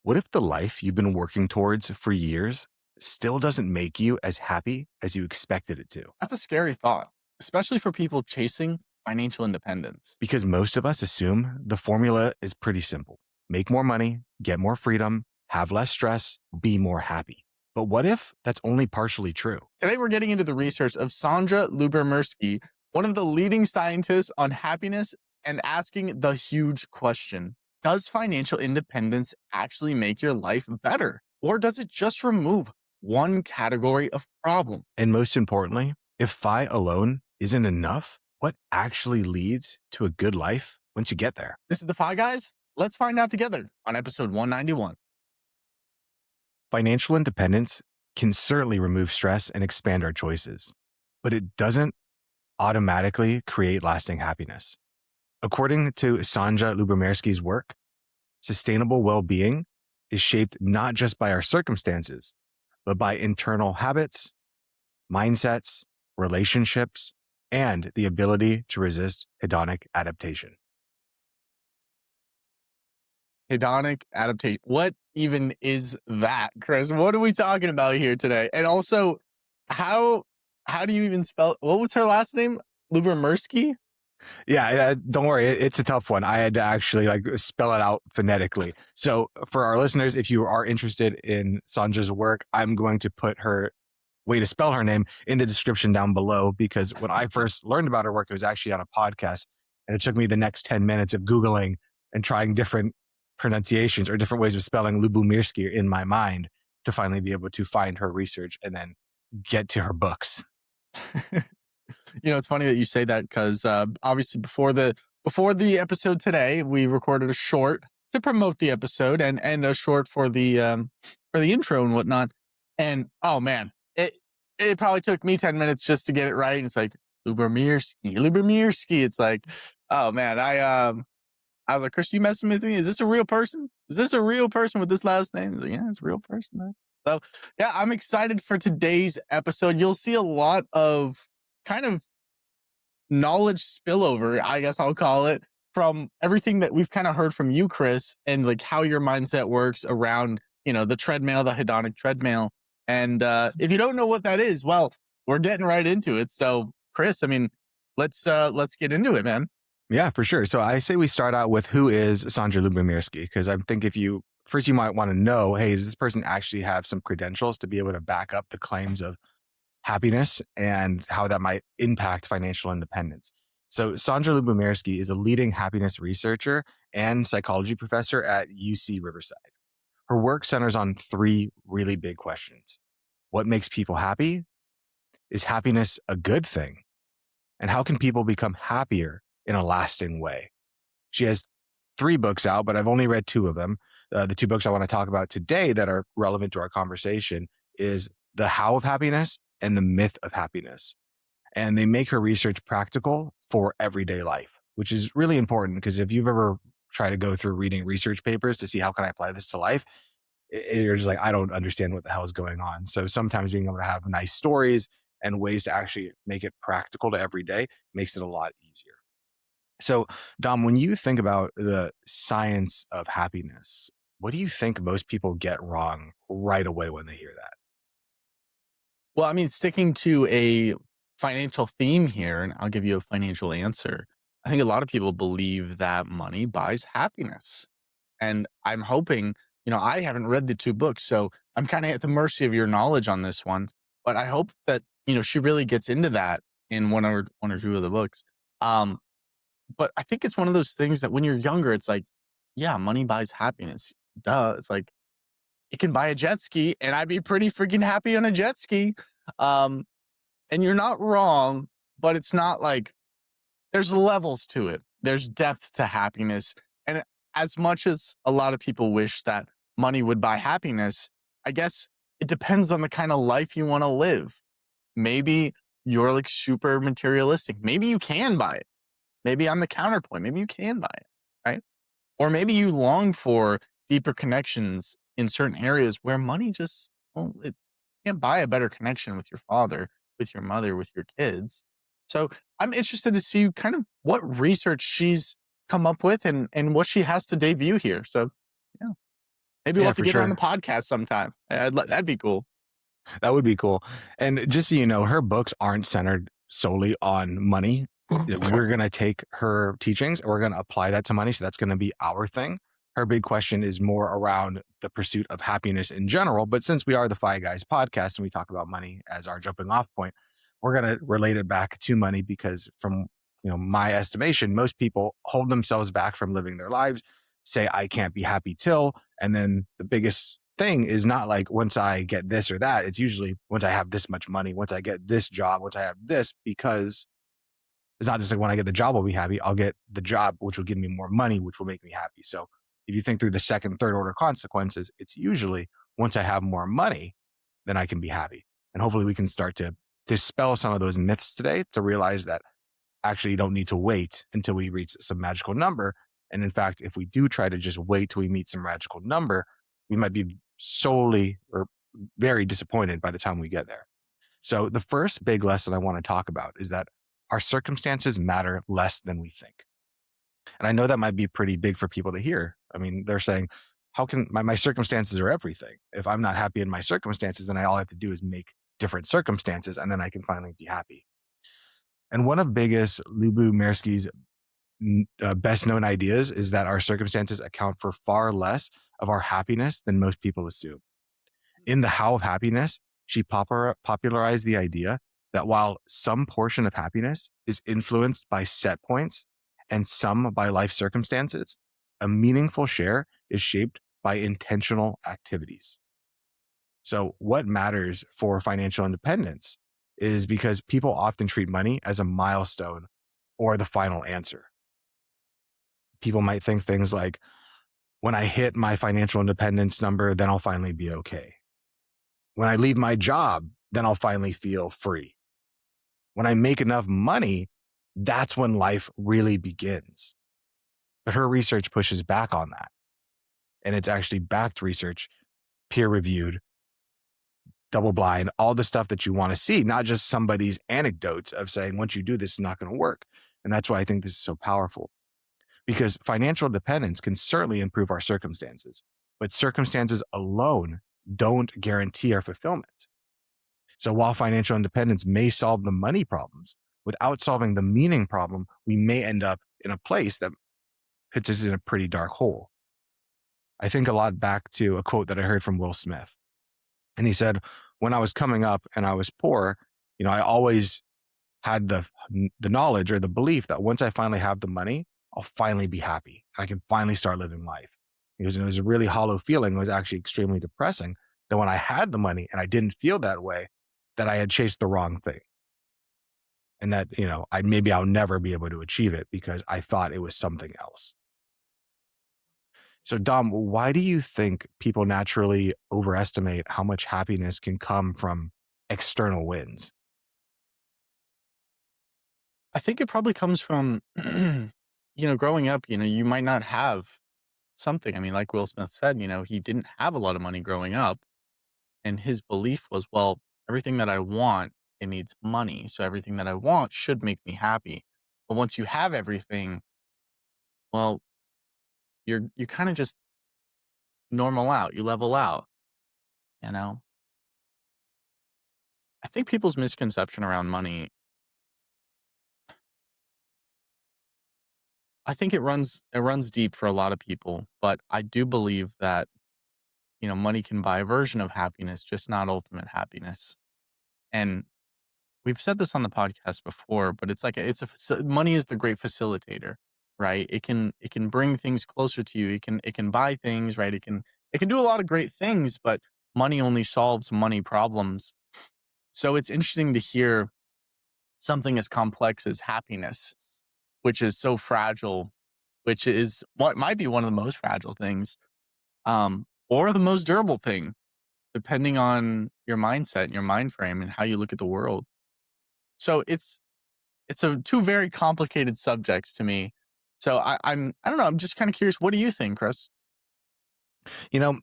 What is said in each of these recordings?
What if the life you've been working towards for years still doesn't make you as happy as you expected it to? That's a scary thought, especially for people chasing financial independence. Because most of us assume the formula is pretty simple: make more money, get more freedom, have less stress, be more happy. But what if that's only partially true? Today, we're getting into the research of Sandra Lubermirsky, one of the leading scientists on happiness, and asking the huge question: does financial independence actually make your life better? Or does it just remove one category of problem? And most importantly, if FI alone isn't enough, what actually leads to a good life once you get there? This is the Five Guys. Let's find out together on episode 191. Financial independence can certainly remove stress and expand our choices, but it doesn't automatically create lasting happiness. According to Sanja Lubomirsky's work, sustainable well-being is shaped not just by our circumstances, but by internal habits, mindsets, relationships, and the ability to resist hedonic adaptation. Hedonic adaptation. What even is that, Chris? What are we talking about here today? And also, how how do you even spell? What was her last name? Lubermirsky? Yeah, don't worry. It's a tough one. I had to actually spell it out phonetically. So for our listeners, if you are interested in Sanja's work, I'm going to put her way to spell her name in the description down below, because when I first learned about her work, it was actually on a podcast. And it took me the next 10 minutes of Googling and trying different pronunciations or different ways of spelling Lubomirsky in my mind to finally be able to find her research and then get to her books. It's funny that you say that because obviously before the episode today, we recorded a short to promote the episode and a short for the intro and whatnot. And oh man, it probably took me 10 minutes just to get it right. And it's like Lubermirsky. It's like, oh man, I was like, Chris, you messing with me? Is this a real person? Is this a real person with this last name? He's like, yeah, it's a real person, man. So yeah, I'm excited for today's episode. You'll see a lot of kind of knowledge spillover, I guess I'll call it, from everything that we've kind of heard from you, Chris, and like how your mindset works around, the treadmill, the hedonic treadmill. And if you don't know what that is, well, we're getting right into it. So, Chris, I mean, let's get into it, man. Yeah, for sure. So I say we start out with who is Sandra Lubomirsky, because I think you might want to know, hey, does this person actually have some credentials to be able to back up the claims of happiness and how that might impact financial independence? So Sandra Lubomirsky is a leading happiness researcher and psychology professor at UC Riverside. Her work centers on three really big questions. What makes people happy? Is happiness a good thing? And how can people become happier in a lasting way? She has three books out, but I've only read two of them. The two books I want to talk about today that are relevant to our conversation is The How of Happiness and The Myth of Happiness. And they make her research practical for everyday life, which is really important, because if you've ever tried to go through reading research papers to see how can I apply this to life, you're just like, I don't understand what the hell is going on. So sometimes being able to have nice stories and ways to actually make it practical to every day makes it a lot easier. So, Dom, when you think about the science of happiness, what do you think most people get wrong right away when they hear that? Well, I mean, sticking to a financial theme here, and I'll give you a financial answer. I think a lot of people believe that money buys happiness. And I'm hoping, I haven't read the two books, so I'm kind of at the mercy of your knowledge on this one. But I hope that, she really gets into that in one or two of the books. Um, but I think it's one of those things that when you're younger, it's like, yeah, money buys happiness. Duh. It's like it can buy a jet ski, and I'd be pretty freaking happy on a jet ski. Um, and you're not wrong, but it's not like there's levels to it. There's depth to happiness. And as much as a lot of people wish that money would buy happiness, I guess it depends on the kind of life you want to live. Maybe you're like super materialistic. Maybe you can buy it. Maybe I'm the counterpoint. Maybe you can buy it, right? Or maybe you long for deeper connections in certain areas where money just, well, it can't buy a better connection with your father, with your mother, with your kids. So I'm interested to see kind of what research she's come up with and what she has to debut here. So, yeah. Maybe we'll Yeah, have to for get her on the sure. podcast sometime. That'd be cool. That would be cool. And just so you know, her books aren't centered solely on money. We're going to take her teachings and we're going to apply that to money. So that's going to be our thing. Her big question is more around the pursuit of happiness in general. But since we are the Fi Guys podcast and we talk about money as our jumping off point, we're going to relate it back to money because from my estimation, most people hold themselves back from living their lives, say I can't be happy till, and then the biggest thing is not like once I get this or that. It's usually once I have this much money, once I get this job, once I have this, because it's not just like when I get the job, I'll be happy. I'll get the job, which will give me more money, which will make me happy. So if you think through the second, third order consequences, it's usually once I have more money, then I can be happy. And hopefully we can start to dispel some of those myths today to realize that actually you don't need to wait until we reach some magical number. And in fact, if we do try to just wait till we meet some magical number, we might be solely or very disappointed by the time we get there. So the first big lesson I want to talk about is that our circumstances matter less than we think. And I know that might be pretty big for people to hear. I mean, they're saying, how can my circumstances are everything? If I'm not happy in my circumstances, then all I have to do is make different circumstances and then I can finally be happy. And one of biggest Lubu best known ideas is that our circumstances account for far less of our happiness than most people assume. In The How of Happiness, she popularized the idea that while some portion of happiness is influenced by set points and some by life circumstances, a meaningful share is shaped by intentional activities. So, what matters for financial independence is because people often treat money as a milestone or the final answer. People might think things like, when I hit my financial independence number, then I'll finally be okay. When I leave my job, then I'll finally feel free. When I make enough money, that's when life really begins. But her research pushes back on that. And it's actually backed research, peer reviewed, double blind, all the stuff that you want to see, not just somebody's anecdotes of saying, once you do this, it's not going to work. And that's why I think this is so powerful. Because financial dependence can certainly improve our circumstances, but circumstances alone don't guarantee our fulfillment. So while financial independence may solve the money problems, without solving the meaning problem, we may end up in a place that puts us in a pretty dark hole. I think a lot back to a quote that I heard from Will Smith. And he said, when I was coming up and I was poor, I always had the knowledge or the belief that once I finally have the money, I'll finally be happy and I can finally start living life. Because it was a really hollow feeling. It was actually extremely depressing that when I had the money and I didn't feel that way, that I had chased the wrong thing. And that, I'll never be able to achieve it because I thought it was something else. So Dom, why do you think people naturally overestimate how much happiness can come from external wins? I think it probably comes from, growing up, you might not have something. I mean, like Will Smith said, he didn't have a lot of money growing up. And his belief was, well, everything that I want, it needs money. So everything that I want should make me happy. But once you have everything, well, you kind of just normal out, you level out, you know? I think people's misconception around money, I think it runs deep for a lot of people, but I do believe that, money can buy a version of happiness, just not ultimate happiness. And we've said this on the podcast before, but it's like money is the great facilitator, right? It can bring things closer to you. It can buy things, right? It can do a lot of great things, but money only solves money problems. So it's interesting to hear something as complex as happiness, which is so fragile, which is what might be one of the most fragile things, or the most durable thing, depending on your mindset and your mind frame and how you look at the world. So it's a two very complicated subjects to me. So I don't know. I'm just kind of curious. What do you think, Chris? You know,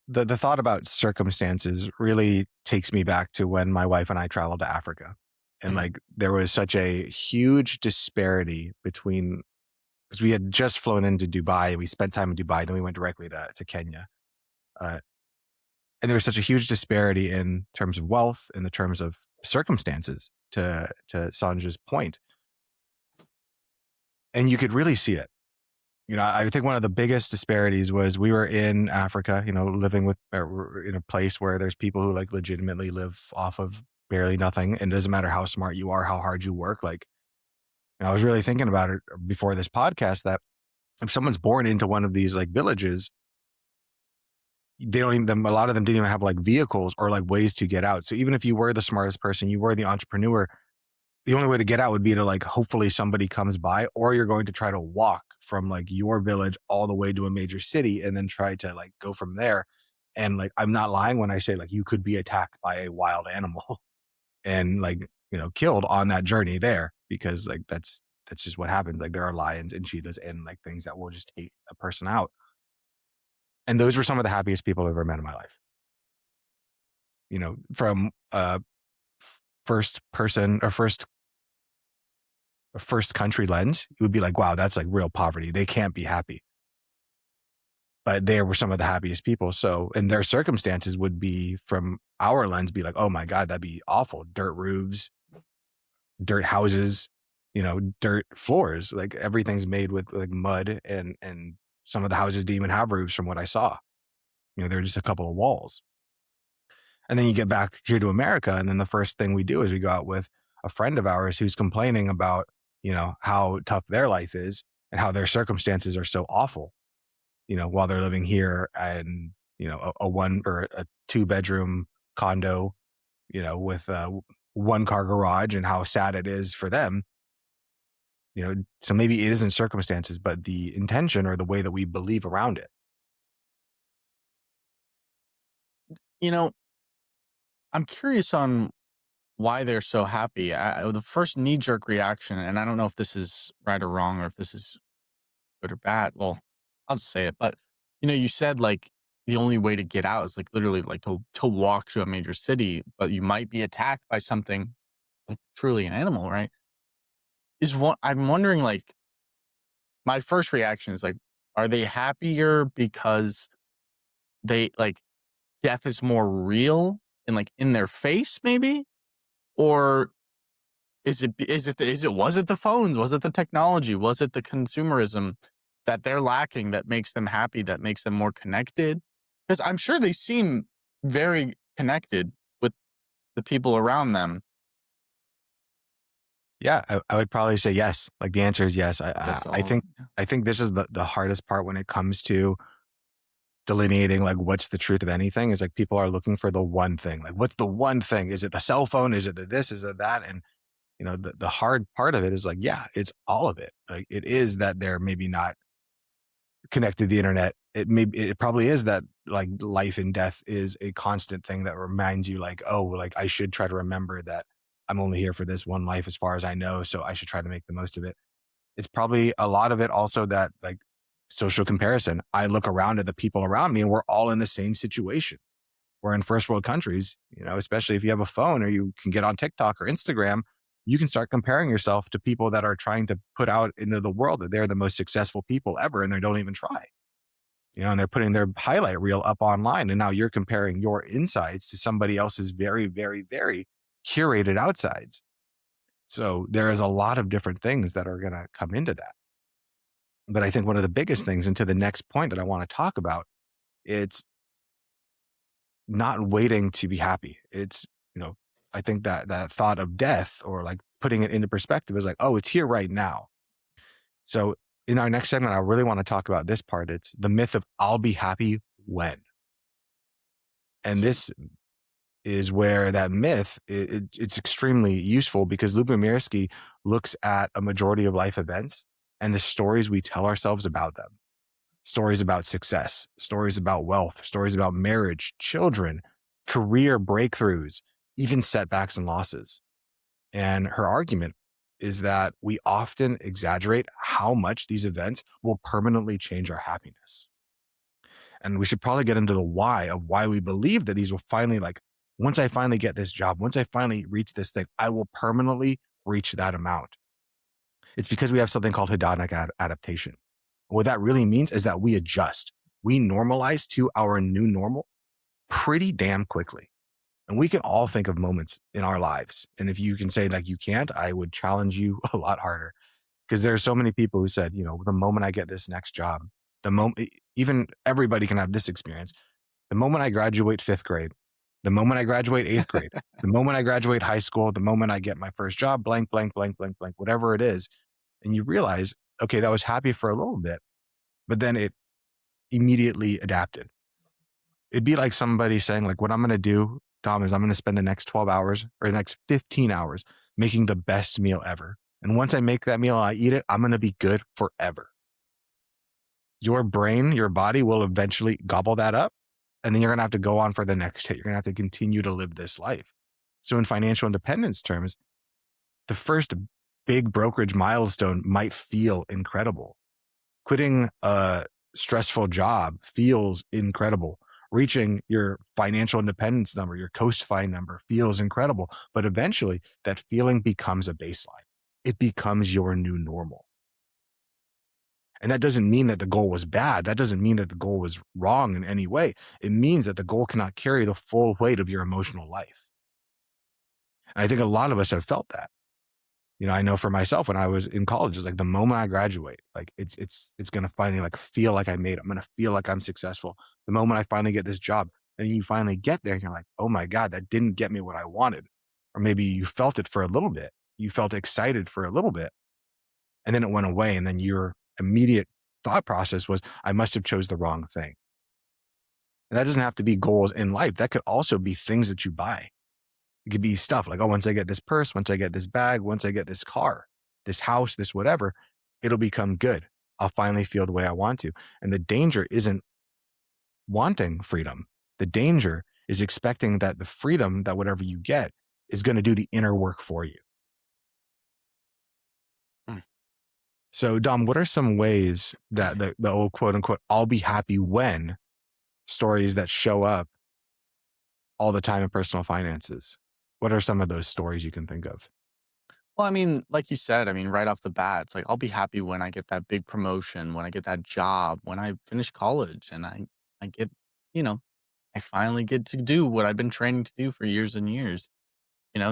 the thought about circumstances really takes me back to when my wife and I traveled to Africa. And Mhm. like there was such a huge disparity between because we had just flown into Dubai, we spent time in Dubai, then we went directly to Kenya. Uh, and there was such a huge disparity in terms of wealth, in the terms of circumstances. To Sanjay's point, and you could really see it. I think one of the biggest disparities was we were in Africa, living with or in a place where there's people who like legitimately live off of barely nothing, and it doesn't matter how smart you are, how hard you work. Like, and I was really thinking about it before this podcast that if someone's born into one of these like villages, they don't even, a lot of them didn't even have like vehicles or like ways to get out. So even if you were the smartest person, you were the entrepreneur, the only way to get out would be to like hopefully somebody comes by, or you're going to try to walk from like your village all the way to a major city and then try to like go from there. And like I'm not lying when I say like you could be attacked by a wild animal and like killed on that journey there, because like that's just what happens. Like there are lions and cheetahs and like things that will just take a person out. And those were some of the happiest people I've ever met in my life. From first person or first country lens, you would be like, wow, that's like real poverty. They can't be happy. But they were some of the happiest people. So, and their circumstances would be from our lens, be like, oh my God, that'd be awful. Dirt roofs, dirt houses, dirt floors. Like everything's made with like mud, and some of the houses didn't even have roofs from what I saw. They're just a couple of walls. And then you get back here to America, and then the first thing we do is we go out with a friend of ours who's complaining about, how tough their life is and how their circumstances are so awful, while they're living here and, a one or a 2-bedroom condo, with a 1-car garage, and how sad it is for them. So maybe it isn't circumstances, but the intention or the way that we believe around it. You know, I'm curious on why they're so happy. The first knee jerk reaction, and I don't know if this is right or wrong or if this is good or bad. Well, I'll just say it. But you said like the only way to get out is like literally like to walk to a major city, but you might be attacked by something like truly an animal, right? Is what I'm wondering. Like my first reaction is like, are they happier because they like death is more real and like in their face, maybe, or was it the phones? Was it the technology? Was it the consumerism that they're lacking that makes them happy, that makes them more connected? Because I'm sure they seem very connected with the people around them. Yeah, I would probably say yes. Like the answer is yes. Just I all of think them. Yeah. I think this is the hardest part when it comes to delineating like what's the truth of anything, is like people are looking for the one thing. Like what's the one thing? Is it the cell phone? Is it the this? Is it that? And the hard part of it is like, yeah, it's all of it. Like it is that they're maybe not connected to the internet. It probably is that like life and death is a constant thing that reminds you like, oh, like I should try to remember that I'm only here for this one life as far as I know. So I should try to make the most of it. It's probably a lot of it also that like social comparison. I look around at the people around me and we're all in the same situation. We're in first world countries, especially if you have a phone or you can get on TikTok or Instagram, you can start comparing yourself to people that are trying to put out into the world that they're the most successful people ever and they don't even try. And they're putting their highlight reel up online. And now you're comparing your insides to somebody else's very, very, very curated outsides. So there is a lot of different things that are going to come into that. But I think one of the biggest things, and to the next point that I want to talk about, it's not waiting to be happy. It's, I think that thought of death or like putting it into perspective is like, oh, it's here right now. So in our next segment, I really want to talk about this part. It's the myth of I'll be happy when. And this is where that myth, it's extremely useful because Lubomirsky looks at a majority of life events and the stories we tell ourselves about them. Stories about success, stories about wealth, stories about marriage, children, career breakthroughs, even setbacks and losses. And her argument is that we often exaggerate how much these events will permanently change our happiness. And we should probably get into the why of why we believe that these will finally, like, once I finally get this job, once I finally reach this thing, I will permanently reach that amount. It's because we have something called hedonic adaptation. What that really means is that we adjust. we normalize to our new normal pretty damn quickly. And we can all think of moments in our lives. And if you can say like you can't, I would challenge you a lot harder because there are so many people who said, the moment I get this next job, the moment, even everybody can have this experience. The moment I graduate fifth grade, the moment I graduate eighth grade, the moment I graduate high school, the moment I get my first job, blank, blank, blank, blank, blank, whatever it is. And you realize, okay, that was happy for a little bit, but then it immediately adapted. It'd be like somebody saying, like, what I'm going to do, Tom, is I'm going to spend the next 12 hours or the next 15 hours making the best meal ever. And once I make that meal and I eat it, I'm going to be good forever. Your brain, your body will eventually gobble that up. And then you're going to have to go on for the next hit. You're going to have to continue to live this life. So, in financial independence terms, the first big brokerage milestone might feel incredible. Quitting a stressful job feels incredible. Reaching your financial independence number, your coast-fi number feels incredible. But eventually, that feeling becomes a baseline. It becomes your new normal. And that doesn't mean that the goal was bad. That doesn't mean that the goal was wrong in any way. It means that the goal cannot carry the full weight of your emotional life. And I think a lot of us have felt that. I know for myself when I was in college, it's like the moment I graduate, like it's gonna finally like feel like I made it. I'm gonna feel like I'm successful. The moment I finally get this job, and you finally get there, and you're like, oh my God, that didn't get me what I wanted. Or maybe you felt it for a little bit. You felt excited for a little bit, and then it went away. And then your immediate thought process was, I must have chose the wrong thing. And that doesn't have to be goals in life. That could also be things that you buy. It could be stuff like, oh, once I get this purse, once I get this bag, once I get this car, this house, this whatever, it'll become good. I'll finally feel the way I want to. And the danger isn't wanting freedom. The danger is expecting that the freedom that whatever you get is going to do the inner work for you. Mm. So, Dom, what are some ways that the old quote unquote, I'll be happy when stories that show up all the time in personal finances? What are some of those stories you can think of? Well, I mean, like you said, I mean, right off the bat, it's like I'll be happy when I get that big promotion, when I get that job, when I finish college and I get, you know, I finally get to do what I've been training to do for years and years.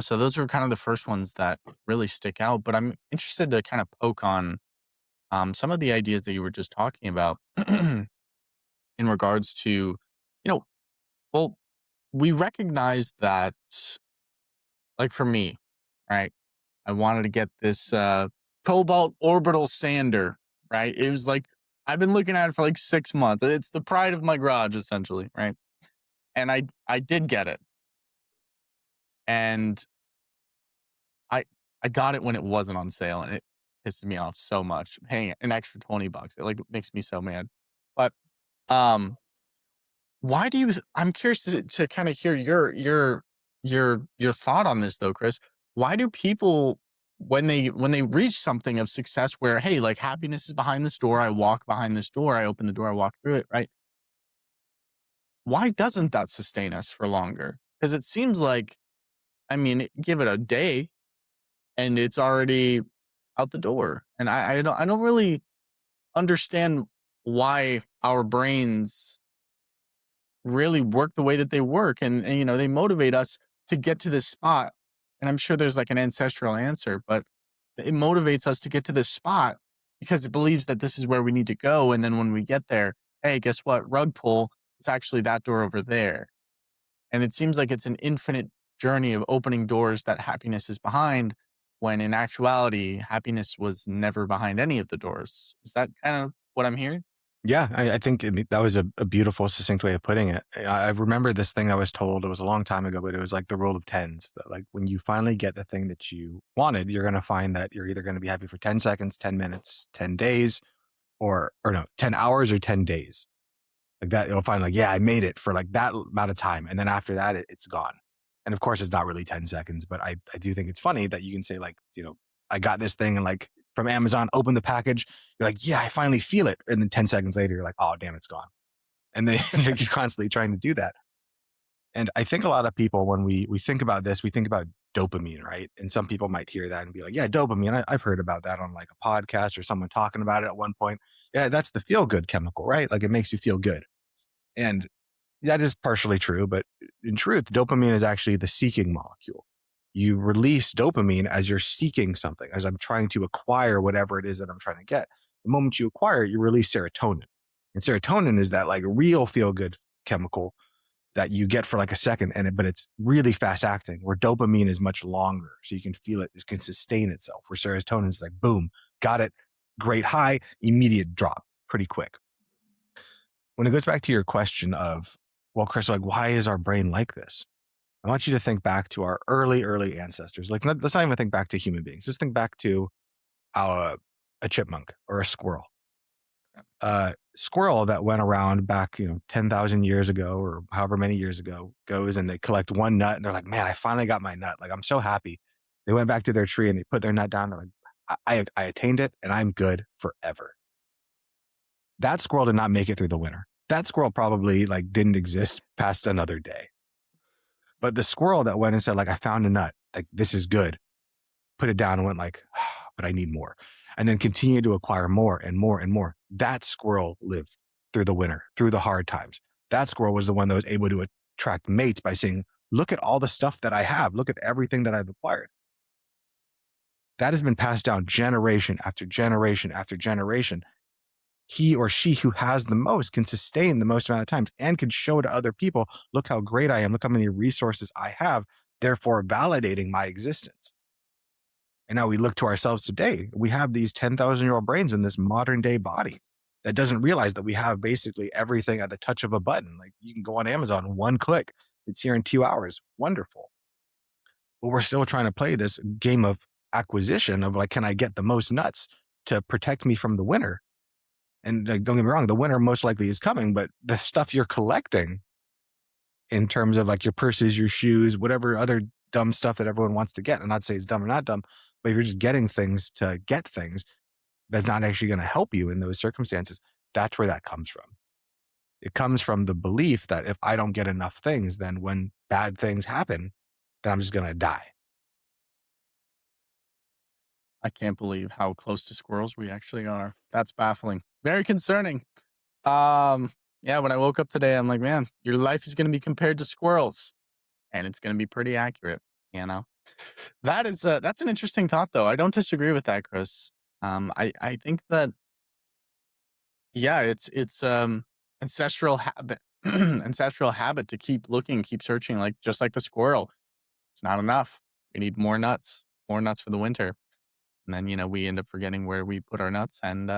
So those are kind of the first ones that really stick out. But I'm interested to kind of poke on some of the ideas that you were just talking about in regards to, know, well, we recognize that, like for me, right? I wanted to get this cobalt orbital sander, right? It was like, I've been looking at it for like 6 months. It's the pride of my garage, essentially, right? And I did get it. And I I got it when it wasn't on sale, and it pisses me off so much. Paying an extra $20, it like makes me so mad. But um why do you I'm curious to kind of hear your thought on this though, Chris. Why do people when they reach something of success where, hey, like happiness is behind this door, I walk behind this door, I open the door, I walk through it, right? Why doesn't that sustain us for longer? Because it seems like, I mean, give it a day and it's already out the door. And I don't really understand why our brains really work the way that they work, and they motivate us to get to this spot. And I'm sure there's like an ancestral answer, but it motivates us to get to this spot because it believes that this is where we need to go. And then when we get there, hey, guess what? Rug pull, it's actually that door over there. And it seems like it's an infinite journey of opening doors that happiness is behind, when in actuality, happiness was never behind any of the doors. Is that kind of what I'm hearing? Yeah, I think that was a beautiful, succinct way of putting it. I remember this thing I was told. It was a long time ago, but it was like the rule of tens. That like when you finally get the thing that you wanted, you're going to find that you're either going to be happy for 10 seconds, 10 minutes, 10 days, or no, 10 hours or 10 days. Like that, you'll find like, yeah, I made it for like that amount of time. And then after that, it's gone. And of course, it's not really 10 seconds, but I do think it's funny that you can say like, I got this thing and like from Amazon, open the package. You're like, yeah, I finally feel it. And then 10 seconds later, you're like, oh, damn, it's gone. And then you're constantly trying to do that. And I think a lot of people, when we think about this, we think about dopamine, right? And some people might hear that and be like, yeah, dopamine. I've heard about that on like a podcast or someone talking about it at one point. Yeah, that's the feel good chemical, right? Like it makes you feel good. And that is partially true, but in truth, dopamine is actually the seeking molecule. You release dopamine as you're seeking something, as I'm trying to acquire whatever it is that I'm trying to get. The moment you acquire it, you release serotonin. And serotonin is that like real feel good chemical that you get for like a second, but it's really fast acting, where dopamine is much longer. So you can feel it can sustain itself, where serotonin is like, boom, got it, great high, immediate drop, pretty quick. When it goes back to your question of, well, Chris, like, why is our brain like this? I want you to think back to our early ancestors. Like, let's not even think back to human beings. Just think back to a chipmunk or a squirrel. Squirrel that went around back, 10,000 years ago or however many years ago goes and they collect one nut and they're like, man, I finally got my nut. Like, I'm so happy. They went back to their tree and they put their nut down. They're like, I attained it and I'm good forever. That squirrel did not make it through the winter. That squirrel probably like didn't exist past another day. But the squirrel that went and said, like, I found a nut, like, this is good, put it down and went like, but I need more. And then continued to acquire more and more and more. That squirrel lived through the winter, through the hard times. That squirrel was the one that was able to attract mates by saying, look at all the stuff that I have. Look at everything that I've acquired. That has been passed down generation after generation after generation. He or she who has the most can sustain the most amount of times and can show to other people, look how great I am. Look how many resources I have, therefore validating my existence. And now we look to ourselves today. We have these 10,000-year-old brains in this modern day body that doesn't realize that we have basically everything at the touch of a button. Like you can go on Amazon, one click, it's here in 2 hours. Wonderful. But we're still trying to play this game of acquisition of like, can I get the most nuts to protect me from the winter? And like, don't get me wrong, the winter most likely is coming, but the stuff you're collecting in terms of like your purses, your shoes, whatever other dumb stuff that everyone wants to get. And not say it's dumb or not dumb, but if you're just getting things to get things, that's not actually going to help you in those circumstances. That's where that comes from. It comes from the belief that if I don't get enough things, then when bad things happen, then I'm just going to die. I can't believe how close to squirrels we actually are. That's baffling. Very concerning. Yeah, when I woke up today, I'm like, man, your life is going to be compared to squirrels, and it's going to be pretty accurate. You know, that's an interesting thought, though. I don't disagree with that, Chris. I think that yeah, it's ancestral habit, ancestral habit to keep looking, keep searching, like just like the squirrel. It's not enough. We need more nuts for the winter, and then we end up forgetting where we put our nuts, and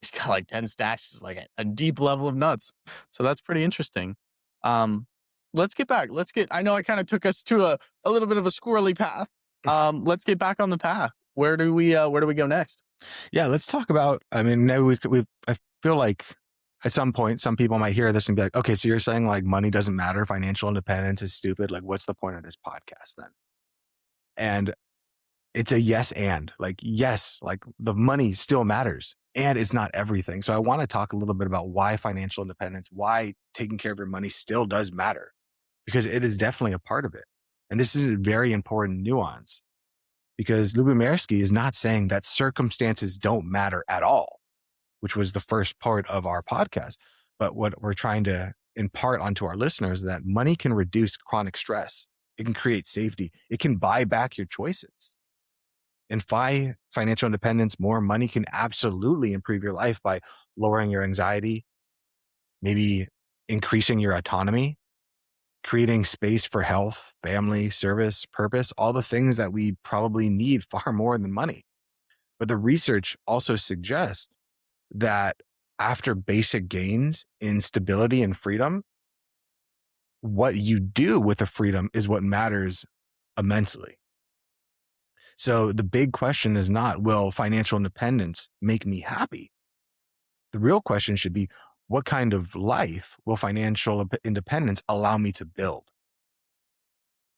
he's got like 10 stashes, like a deep level of nuts. So that's pretty interesting. Um, let's get back. I know I kind of took us to a little bit of a squirrely path. Let's get back on the path. Where do we go next? Yeah, let's talk about. I mean, maybe I feel like at some point, some people might hear this and be like, okay, so you're saying like money doesn't matter, financial independence is stupid. Like, what's the point of this podcast then? And it's a yes and like, yes, like the money still matters and it's not everything. So I want to talk a little bit about why financial independence, why taking care of your money still does matter, because it is definitely a part of it. And this is a very important nuance because Lubomirski is not saying that circumstances don't matter at all, which was the first part of our podcast. But what we're trying to impart onto our listeners is that money can reduce chronic stress. It can create safety. It can buy back your choices. And financial independence, more money can absolutely improve your life by lowering your anxiety, maybe increasing your autonomy, creating space for health, family, service, purpose, all the things that we probably need far more than money. But the research also suggests that after basic gains in stability and freedom, what you do with the freedom is what matters immensely. So the big question is not, will financial independence make me happy? The real question should be, what kind of life will financial independence allow me to build?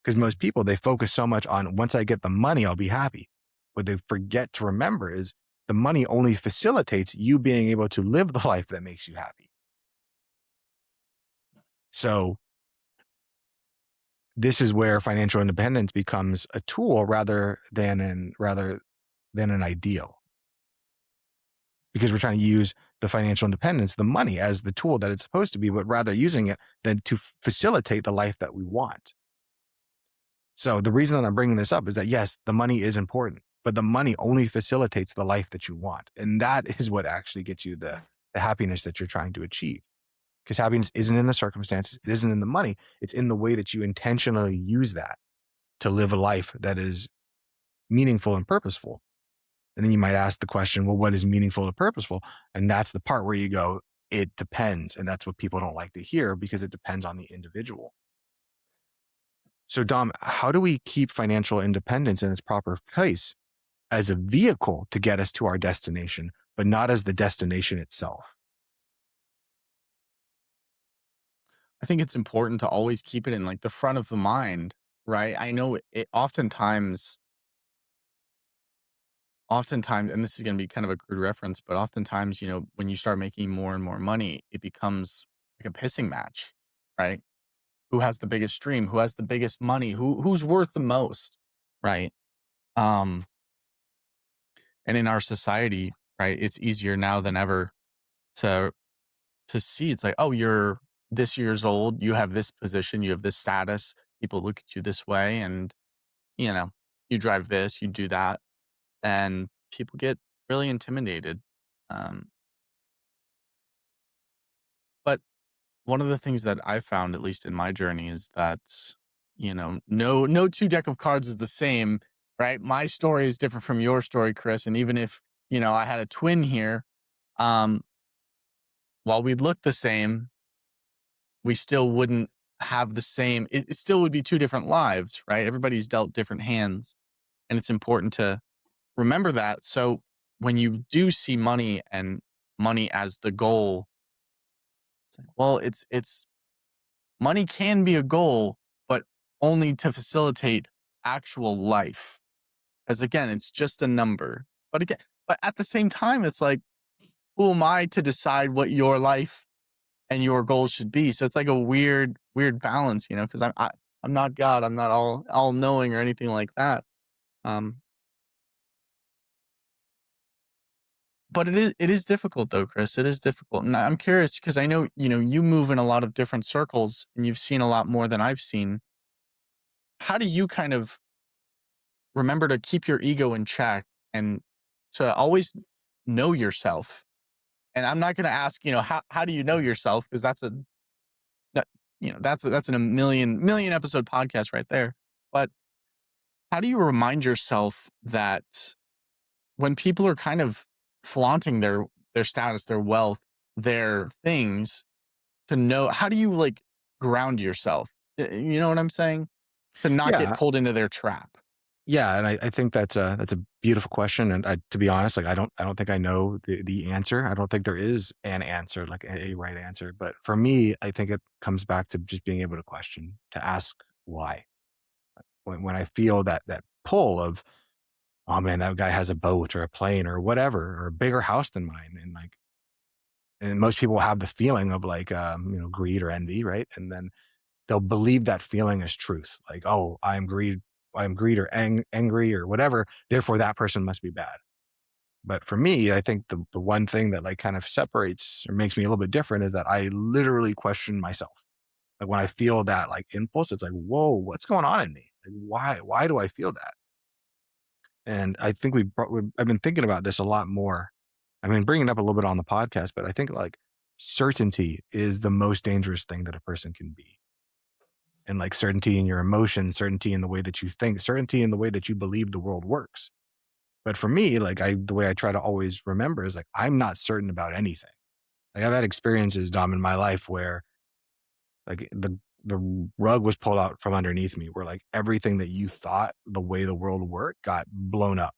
Because most people, they focus so much on once I get the money, I'll be happy. What they forget to remember is the money only facilitates you being able to live the life that makes you happy. So this is where financial independence becomes a tool rather than an ideal, because we're trying to use the financial independence, the money, as the tool that it's supposed to be, but rather using it than to facilitate the life that we want. So the reason that I'm bringing this up is that yes, the money is important, but the money only facilitates the life that you want, and that is what actually gets you the happiness that you're trying to achieve. Because happiness isn't in the circumstances, it isn't in the money, it's in the way that you intentionally use that to live a life that is meaningful and purposeful. And then you might ask the question, well, what is meaningful and purposeful? And that's the part where you go, it depends. And that's what people don't like to hear because it depends on the individual. So, Dom, how do we keep financial independence in its proper place as a vehicle to get us to our destination, but not as the destination itself? I think it's important to always keep it in like the front of the mind, right? I know it oftentimes, and this is going to be kind of a crude reference, but oftentimes, when you start making more and more money, it becomes like a pissing match, right? Who has the biggest stream? Who has the biggest money? Who's worth the most, right? Um, and in our society, right, it's easier now than ever to see. It's like, oh, you're this years old, you have this position, you have this status, people look at you this way, and you know, you drive this, you do that, and people get really intimidated. Um, but one of the things that I found, at least in my journey, is that no two deck of cards is the same, right? My story is different from your story, Chris, and even if I had a twin here, um, while we'd look the same, we still wouldn't have the same. It still would be two different lives, right? Everybody's dealt different hands, and it's important to remember that. So when you do see money and money as the goal, it's like, well, it's money can be a goal, but only to facilitate actual life. Because again, it's just a number. But at the same time, it's like, who am I to decide what your life and your goals should be? So it's like a weird balance, because I'm not God, I'm not all knowing or anything like that. Um, but it is difficult though, Chris. It is difficult, and I'm curious because I know you move in a lot of different circles and you've seen a lot more than I've seen. How do you kind of remember to keep your ego in check and to always know yourself? And I'm not going to ask, how do you know yourself? Because that, that's in a million episode podcast right there. But how do you remind yourself that when people are kind of flaunting their status, their wealth, their things, to know, how do you like ground yourself? You know what I'm saying? To not get Yeah. pulled into their trap. Yeah, and I think that's a beautiful question, and to be honest, like I don't think I know the answer. I don't think there is an answer, like a right answer. But for me, I think it comes back to just being able to question, to ask why. When I feel that pull of, oh man, that guy has a boat or a plane or whatever, or a bigger house than mine, and most people have the feeling of like greed or envy, right? And then they'll believe that feeling is truth. Like, oh, I'm greed or angry or whatever. Therefore, that person must be bad. But for me, I think the one thing that like kind of separates or makes me a little bit different is that I literally question myself. Like when I feel that like impulse, it's like, whoa, what's going on in me? Like, why do I feel that? And I think I've been thinking about this a lot more. I mean, bringing it up a little bit on the podcast, but I think like certainty is the most dangerous thing that a person can be, and like certainty in your emotions, certainty in the way that you think, certainty in the way that you believe the world works. But for me, like the way I try to always remember is like, I'm not certain about anything. Like I've had experiences, Dom, in my life where like the rug was pulled out from underneath me, where like everything that you thought the way the world worked got blown up.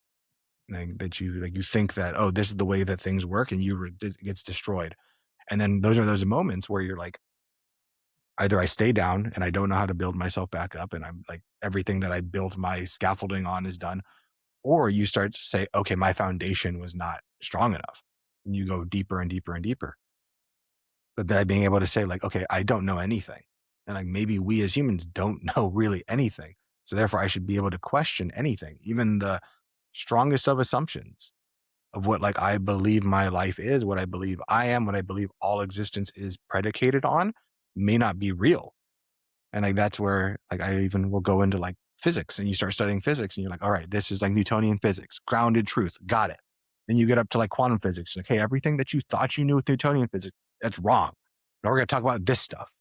That you think that, oh, this is the way that things work, and it gets destroyed. And then those are those moments where you're like, either I stay down and I don't know how to build myself back up, and I'm like everything that I built my scaffolding on is done, or you start to say, okay, my foundation was not strong enough. And you go deeper and deeper and deeper. But by being able to say, like, okay, I don't know anything. And like maybe we as humans don't know really anything. So therefore I should be able to question anything, even the strongest of assumptions of what like I believe my life is, what I believe I am, what I believe all existence is predicated on may not be real. And like that's where like I even will go into like physics and you start studying physics and you're like, all right, this is like Newtonian physics, grounded truth, got it. Then you get up to like quantum physics, like, hey, everything that you thought you knew with Newtonian physics, that's wrong. Now we're gonna talk about this stuff.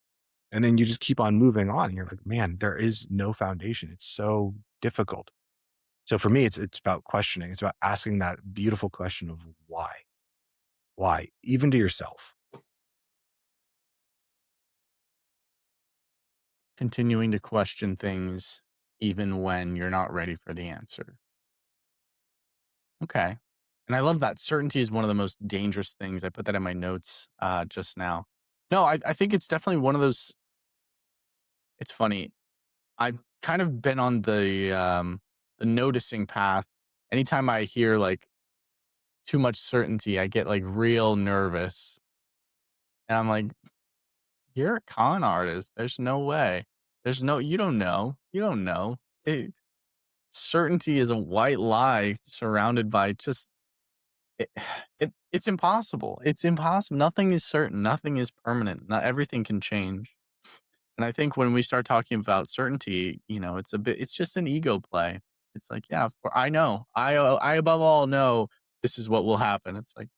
And then you just keep on moving on. And you're like, man, there is no foundation. It's so difficult. So for me, it's about questioning. It's about asking that beautiful question of why? Why? Even to yourself. Continuing to question things even when you're not ready for the answer. Okay. And I love that. Certainty is one of the most dangerous things. I put that in my notes just now. No, I think it's definitely one of those. It's funny. I've kind of been on the noticing path. Anytime I hear like too much certainty, I get like real nervous. And I'm like, you're a con artist. There's no way. You don't know. You don't know. Certainty is a white lie surrounded by just it, it's impossible. It's impossible. Nothing is certain. Nothing is permanent. Not everything can change. And I think when we start talking about certainty, it's just an ego play. It's like, yeah, I know. I above all know this is what will happen. It's like,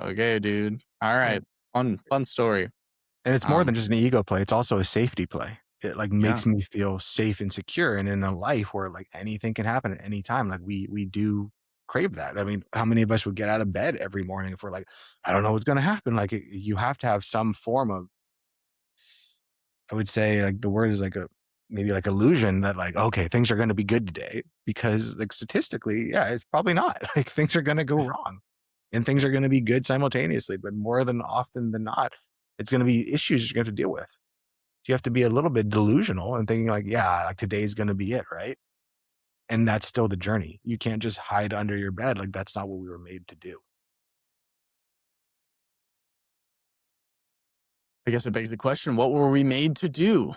okay, dude. All Right. right. Fun story. And it's more than Um, just an ego play. It's also a safety play. It like yeah. makes me feel safe and secure. And in a life where like anything can happen at any time, like we do crave that. I mean, how many of us would get out of bed every morning if we're like, I don't know what's going to happen? Like you have to have some form of, I would say like the word is like a maybe like illusion that like, okay, things are going to be good today because like statistically, yeah, it's probably not. Like things are going to go wrong and things are going to be good simultaneously, but more than often than not, it's going to be issues you're going to have to deal with. So you have to be a little bit delusional and thinking like, yeah, like today's going to be it, right? And that's still the journey. You can't just hide under your bed. Like that's not what we were made to do. I guess it begs the question, what were we made to do?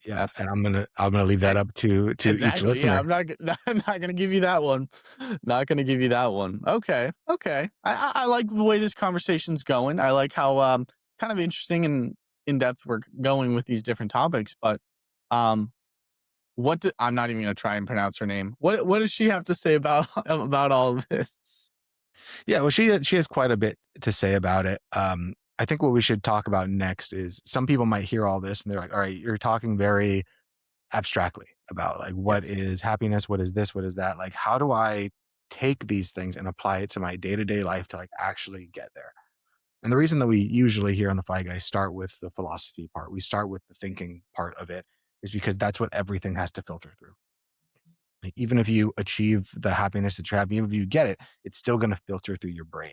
Yeah, That's and I'm gonna leave that up to each exactly. Yeah, listener. I'm not. I'm not gonna give you that one. Not gonna give you that one. Okay. Okay. I like the way this conversation's going. I like how kind of interesting and in depth we're going with these different topics. But um, I'm not even gonna try and pronounce her name. What does she have to say about about all of this? Yeah, well, she has quite a bit to say about it. I think what we should talk about next is some people might hear all this and they're like, all right, you're talking very abstractly about like what Yes. is happiness, what is this, what is that? Like, how do I take these things and apply it to my day to day life to like actually get there? And the reason that we usually here on the Fi Guys start with the philosophy part, we start with the thinking part of it, is because that's what everything has to filter through. Like, even if you achieve the happiness that you have, even if you get it, it's still going to filter through your brain.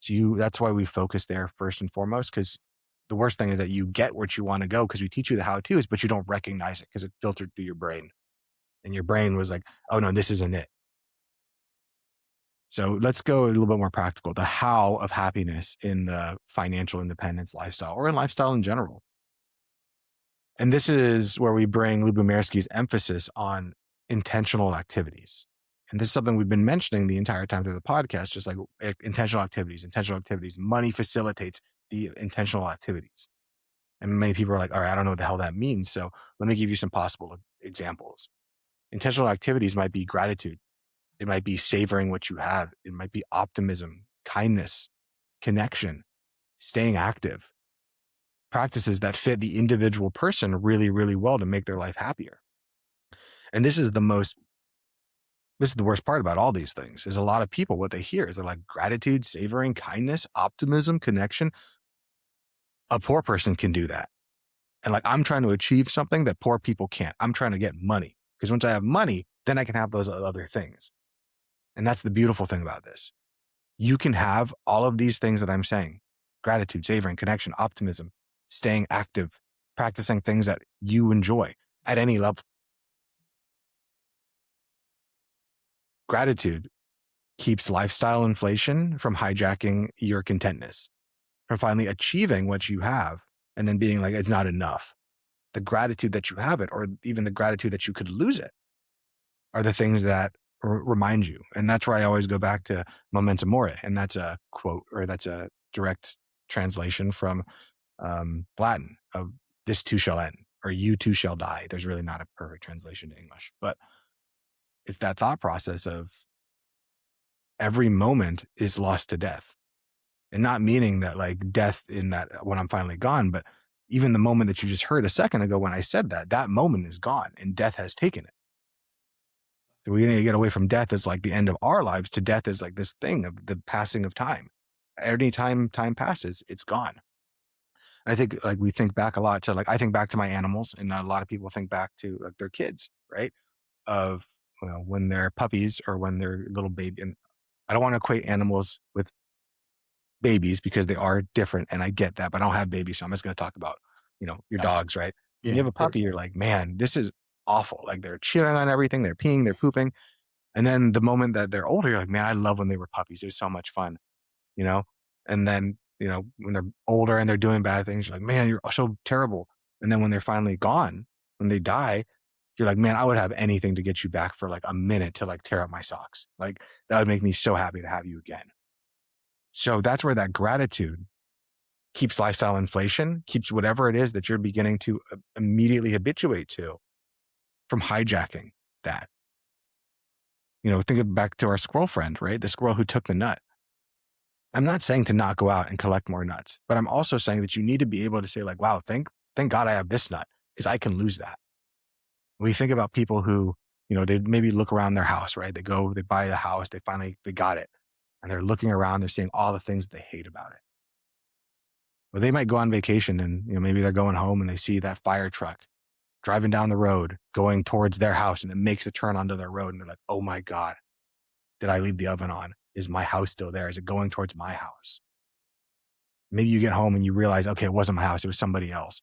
So that's why we focus there first and foremost, because the worst thing is that you get what you want to go because we teach you the how to's, but you don't recognize it because it filtered through your brain. And your brain was like, oh no, this isn't it. So let's go a little bit more practical. The how of happiness in the financial independence lifestyle or in lifestyle in general. And this is where we bring Lubomirski's emphasis on intentional activities. And this is something we've been mentioning the entire time through the podcast, just like intentional activities, intentional activities. Money facilitates the intentional activities. And many people are like, all right, I don't know what the hell that means. So let me give you some possible examples. Intentional activities might be gratitude. It might be savoring what you have. It might be optimism, kindness, connection, staying active, practices that fit the individual person really, really well to make their life happier. And this is the worst part about all these things is a lot of people, what they hear is they're like gratitude, savoring, kindness, optimism, connection. A poor person can do that. And like, I'm trying to achieve something that poor people can't. I'm trying to get money because once I have money, then I can have those other things. And that's the beautiful thing about this. You can have all of these things that I'm saying: gratitude, savoring, connection, optimism, staying active, practicing things that you enjoy at any level. Gratitude keeps lifestyle inflation from hijacking your contentness, from finally achieving what you have. and then being like, it's not enough. The gratitude that you have it, or even the gratitude that you could lose it, are the things that remind you. And that's where I always go back to memento mori. And that's a quote, or that's a direct translation from Latin of this too shall end, or you too shall die. There's really not a perfect translation to English, but it's that thought process of every moment is lost to death. And not meaning that like death in that when I'm finally gone, but even the moment that you just heard a second ago when I said that, that moment is gone and death has taken it. So we need to get away from death as like the end of our lives to death as like this thing of the passing of time. Any time passes, it's gone. And I think like we think back a lot to like I think back to my animals, and a lot of people think back to like their kids, right? Of when they're puppies or when they're little baby. And I don't want to equate animals with babies because they are different, and I get that, but I don't have babies, so I'm just going to talk about your Gotcha. dogs, right? When you Yeah, have a of course. puppy, you're like, man, this is awful. Like they're chewing on everything, they're peeing, they're pooping, and then the moment that they're older, you're like, man, I love when they were puppies. It was so much fun, you know. And then when they're older and they're doing bad things, you're like, man, you're so terrible. And then when they're finally gone, when they die, you're like, man, I would have anything to get you back for like a minute to like tear up my socks. Like that would make me so happy to have you again. So that's where that gratitude keeps lifestyle inflation, keeps whatever it is that you're beginning to immediately habituate to from hijacking that. Think back to our squirrel friend, right? The squirrel who took the nut. I'm not saying to not go out and collect more nuts, but I'm also saying that you need to be able to say, like, wow, thank God I have this nut because I can lose that. When you think about people who, they maybe look around their house, right? They go, they buy the house, they got it. And they're looking around, they're seeing all the things they hate about it. Well, they might go on vacation and, maybe they're going home and they see that fire truck driving down the road, going towards their house, and it makes a turn onto their road. And they're like, oh my God, did I leave the oven on? Is my house still there? Is it going towards my house? Maybe you get home and you realize, okay, it wasn't my house, it was somebody else.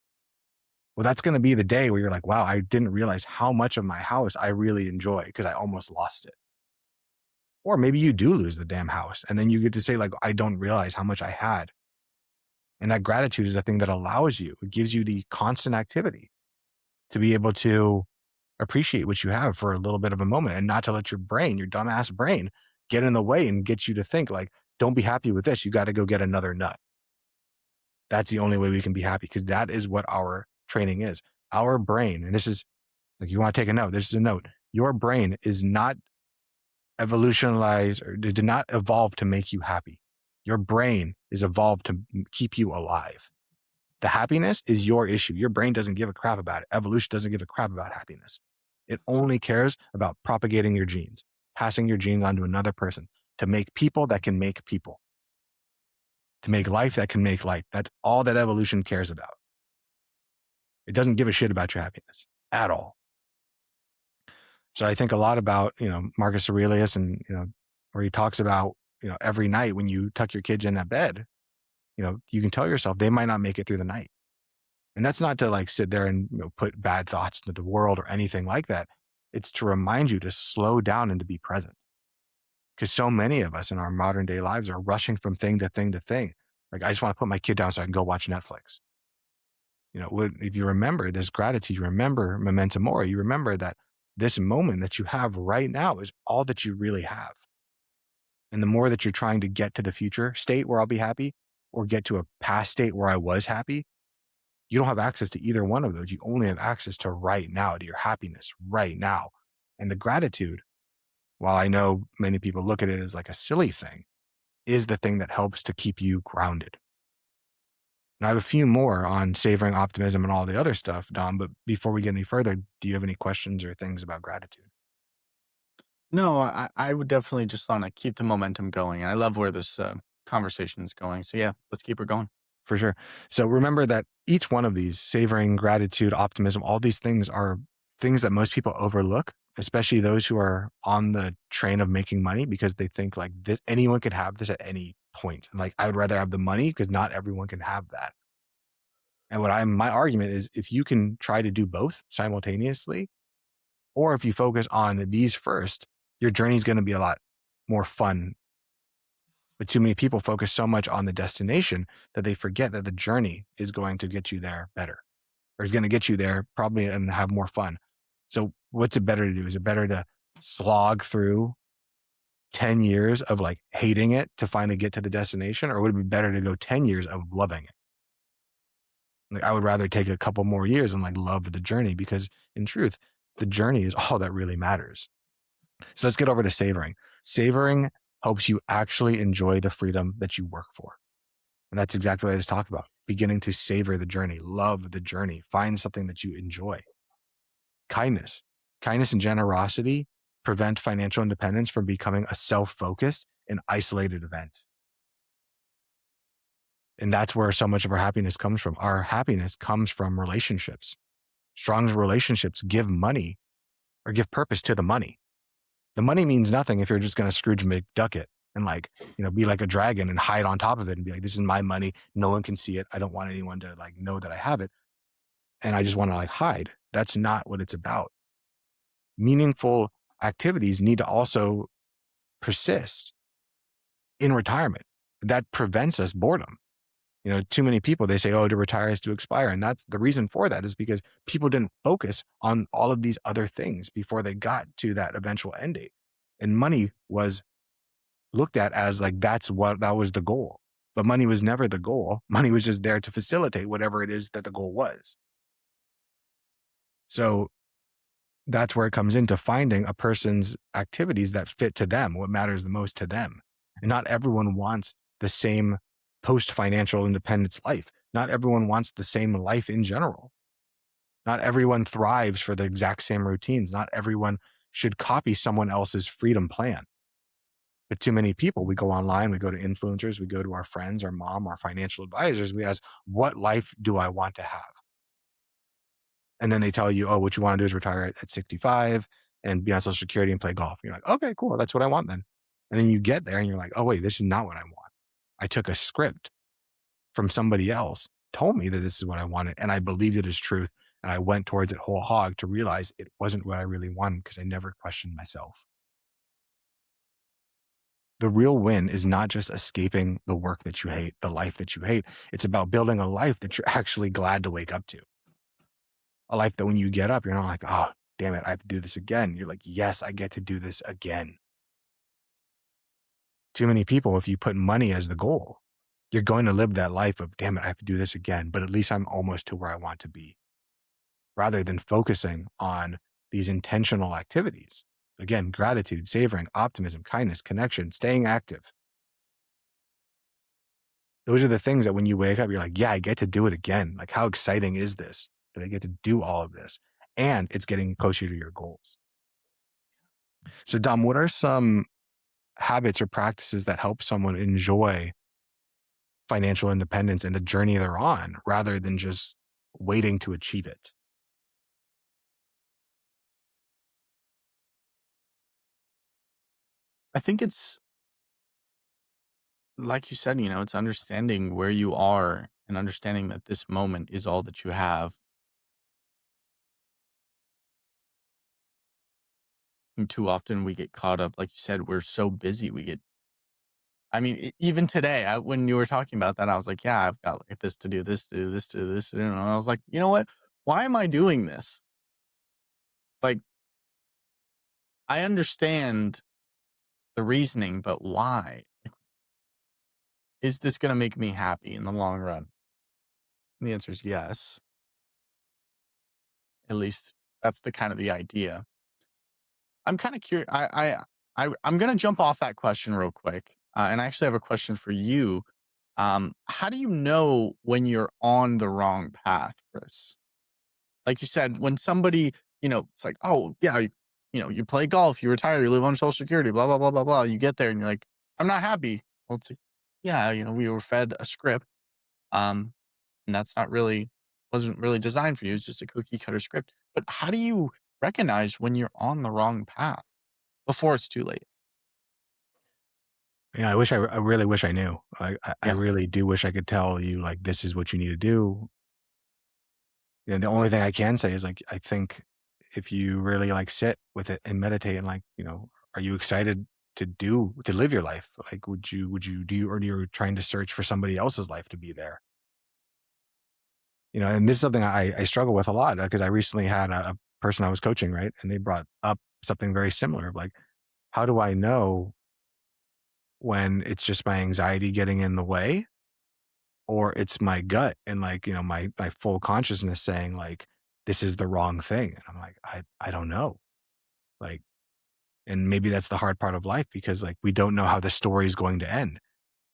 Well, that's going to be the day where you're like, wow, I didn't realize how much of my house I really enjoy because I almost lost it. Or maybe you do lose the damn house. And then you get to say, like, I don't realize how much I had. And that gratitude is the thing that allows you, it gives you the constant activity to be able to appreciate what you have for a little bit of a moment and not to let your brain, your dumbass brain, get in the way and get you to think, like, don't be happy with this. You got to go get another nut. That's the only way we can be happy because that is what our training is. Our brain, and this is like, you want to take a note, this is a note. Your brain is not evolutionalized or did not evolve to make you happy. Your brain is evolved to keep you alive. The happiness is your issue. Your brain doesn't give a crap about it. Evolution doesn't give a crap about happiness. It only cares about propagating your genes, passing your genes on to another person, to make people that can make people, to make life that can make life. That's all that evolution cares about. It doesn't give a shit about your happiness at all. So I think a lot about, Marcus Aurelius and, where he talks about, every night when you tuck your kids in at bed, you can tell yourself they might not make it through the night. And that's not to like sit there and put bad thoughts into the world or anything like that. It's to remind you to slow down and to be present. Because so many of us in our modern day lives are rushing from thing to thing to thing. Like, I just want to put my kid down so I can go watch Netflix. If you remember this gratitude, you remember memento mori, you remember that this moment that you have right now is all that you really have. And the more that you're trying to get to the future state where I'll be happy or get to a past state where I was happy, you don't have access to either one of those. You only have access to right now, to your happiness right now. And the gratitude, while I know many people look at it as like a silly thing, is the thing that helps to keep you grounded. And I have a few more on savoring optimism and all the other stuff, Dom. But before we get any further, do you have any questions or things about gratitude? No, I would definitely just wanna keep the momentum going, and I love where this, conversation is going, so yeah, let's keep her going. For sure. So remember that each one of these, savoring, gratitude, optimism, all these things are things that most people overlook, especially those who are on the train of making money because they think like this, anyone could have this at any point. And like, I would rather have the money because not everyone can have that. And my argument is if you can try to do both simultaneously, or if you focus on these first, your journey is going to be a lot more fun But too many people focus so much on the destination that they forget that the journey is going to get you there better, or is going to get you there probably and have more fun. So what's it better to do? Is it better to slog through 10 years of like hating it to finally get to the destination? Or would it be better to go 10 years of loving it? Like I would rather take a couple more years and like love the journey because in truth, the journey is all that really matters. So let's get over to savoring. Savoring helps you actually enjoy the freedom that you work for. And that's exactly what I just talked about. Beginning to savor the journey, love the journey, find something that you enjoy. Kindness. Kindness and generosity prevent financial independence from becoming a self focused and isolated event. And that's where so much of our happiness comes from. Our happiness comes from relationships. Strong relationships give money or give purpose to the money. The money means nothing if you're just going to Scrooge McDuck it and like, be like a dragon and hide on top of it and be like, this is my money. No one can see it. I don't want anyone to like know that I have it. And I just want to like hide. That's not what it's about. Meaningful activities need to also persist in retirement. That prevents us boredom. Too many people, they say, oh, to retire is to expire. And that's the reason for that is because people didn't focus on all of these other things before they got to that eventual end date. And money was looked at as like, that was the goal. But money was never the goal. Money was just there to facilitate whatever it is that the goal was. So that's where it comes into finding a person's activities that fit to them, what matters the most to them. And not everyone wants the same post financial independence life. Not everyone wants the same life in general. Not everyone thrives for the exact same routines. Not everyone should copy someone else's freedom plan. But too many people, we go online, we go to influencers, we go to our friends, our mom, our financial advisors, we ask, what life do I want to have? And then they tell you, oh, what you want to do is retire at 65 and be on Social Security and play golf. You're like, okay, cool. That's what I want then. And then you get there and you're like, oh, wait, this is not what I want. I took a script from somebody else, told me that this is what I wanted, and I believed it as truth. And I went towards it whole hog to realize it wasn't what I really wanted because I never questioned myself. The real win is not just escaping the work that you hate, the life that you hate. It's about building a life that you're actually glad to wake up to. A life that when you get up, you're not like, oh, damn it, I have to do this again. You're like, yes, I get to do this again. Too many people, if you put money as the goal, you're going to live that life of, damn it, I have to do this again, but at least I'm almost to where I want to be, rather than focusing on these intentional activities. Again, gratitude, savoring, optimism, kindness, connection, staying active. Those are the things that when you wake up, you're like, yeah, I get to do it again. Like, how exciting is this that I get to do all of this? And it's getting closer to your goals. So, Dom, what are some habits or practices that help someone enjoy financial independence and the journey they're on rather than just waiting to achieve it? I think it's like you said, it's understanding where you are and understanding that this moment is all that you have. And too often we get caught up, like you said, we're so busy. I mean, even today, when you were talking about that, I was like, yeah, I've got like this to do, this to do, this to do, this to do. And I was like, you know what? Why am I doing this? Like, I understand the reasoning, but why? Like, is this going to make me happy in the long run? And the answer is yes. At least that's the kind of the idea. I'm kind of curious. I'm gonna jump off that question real quick, and I actually have a question for you. How do you know when you're on the wrong path, Chris? Like you said, when somebody, it's like, oh yeah, you play golf, you retire, you live on Social Security, blah blah blah blah blah. You get there and you're like, I'm not happy. Well, it's like, yeah, we were fed a script, um, and that's not really wasn't really designed for you. It's just a cookie cutter script. But how do you recognize when you're on the wrong path? Before it's too late. Yeah, I really wish I knew. I Yeah. really do wish I could tell you like this is what you need to do. And the only thing I can say is like I think if you really like sit with it and meditate and like, are you excited to live your life? Like, would you do you or you're trying to search for somebody else's life to be there? You know, and this is something I struggle with a lot because I recently had a person I was coaching, right? And they brought up something very similar of like, how do I know when it's just my anxiety getting in the way or it's my gut and like, my full consciousness saying like, this is the wrong thing. And I'm like, I don't know. Like, and maybe that's the hard part of life because like we don't know how the story is going to end.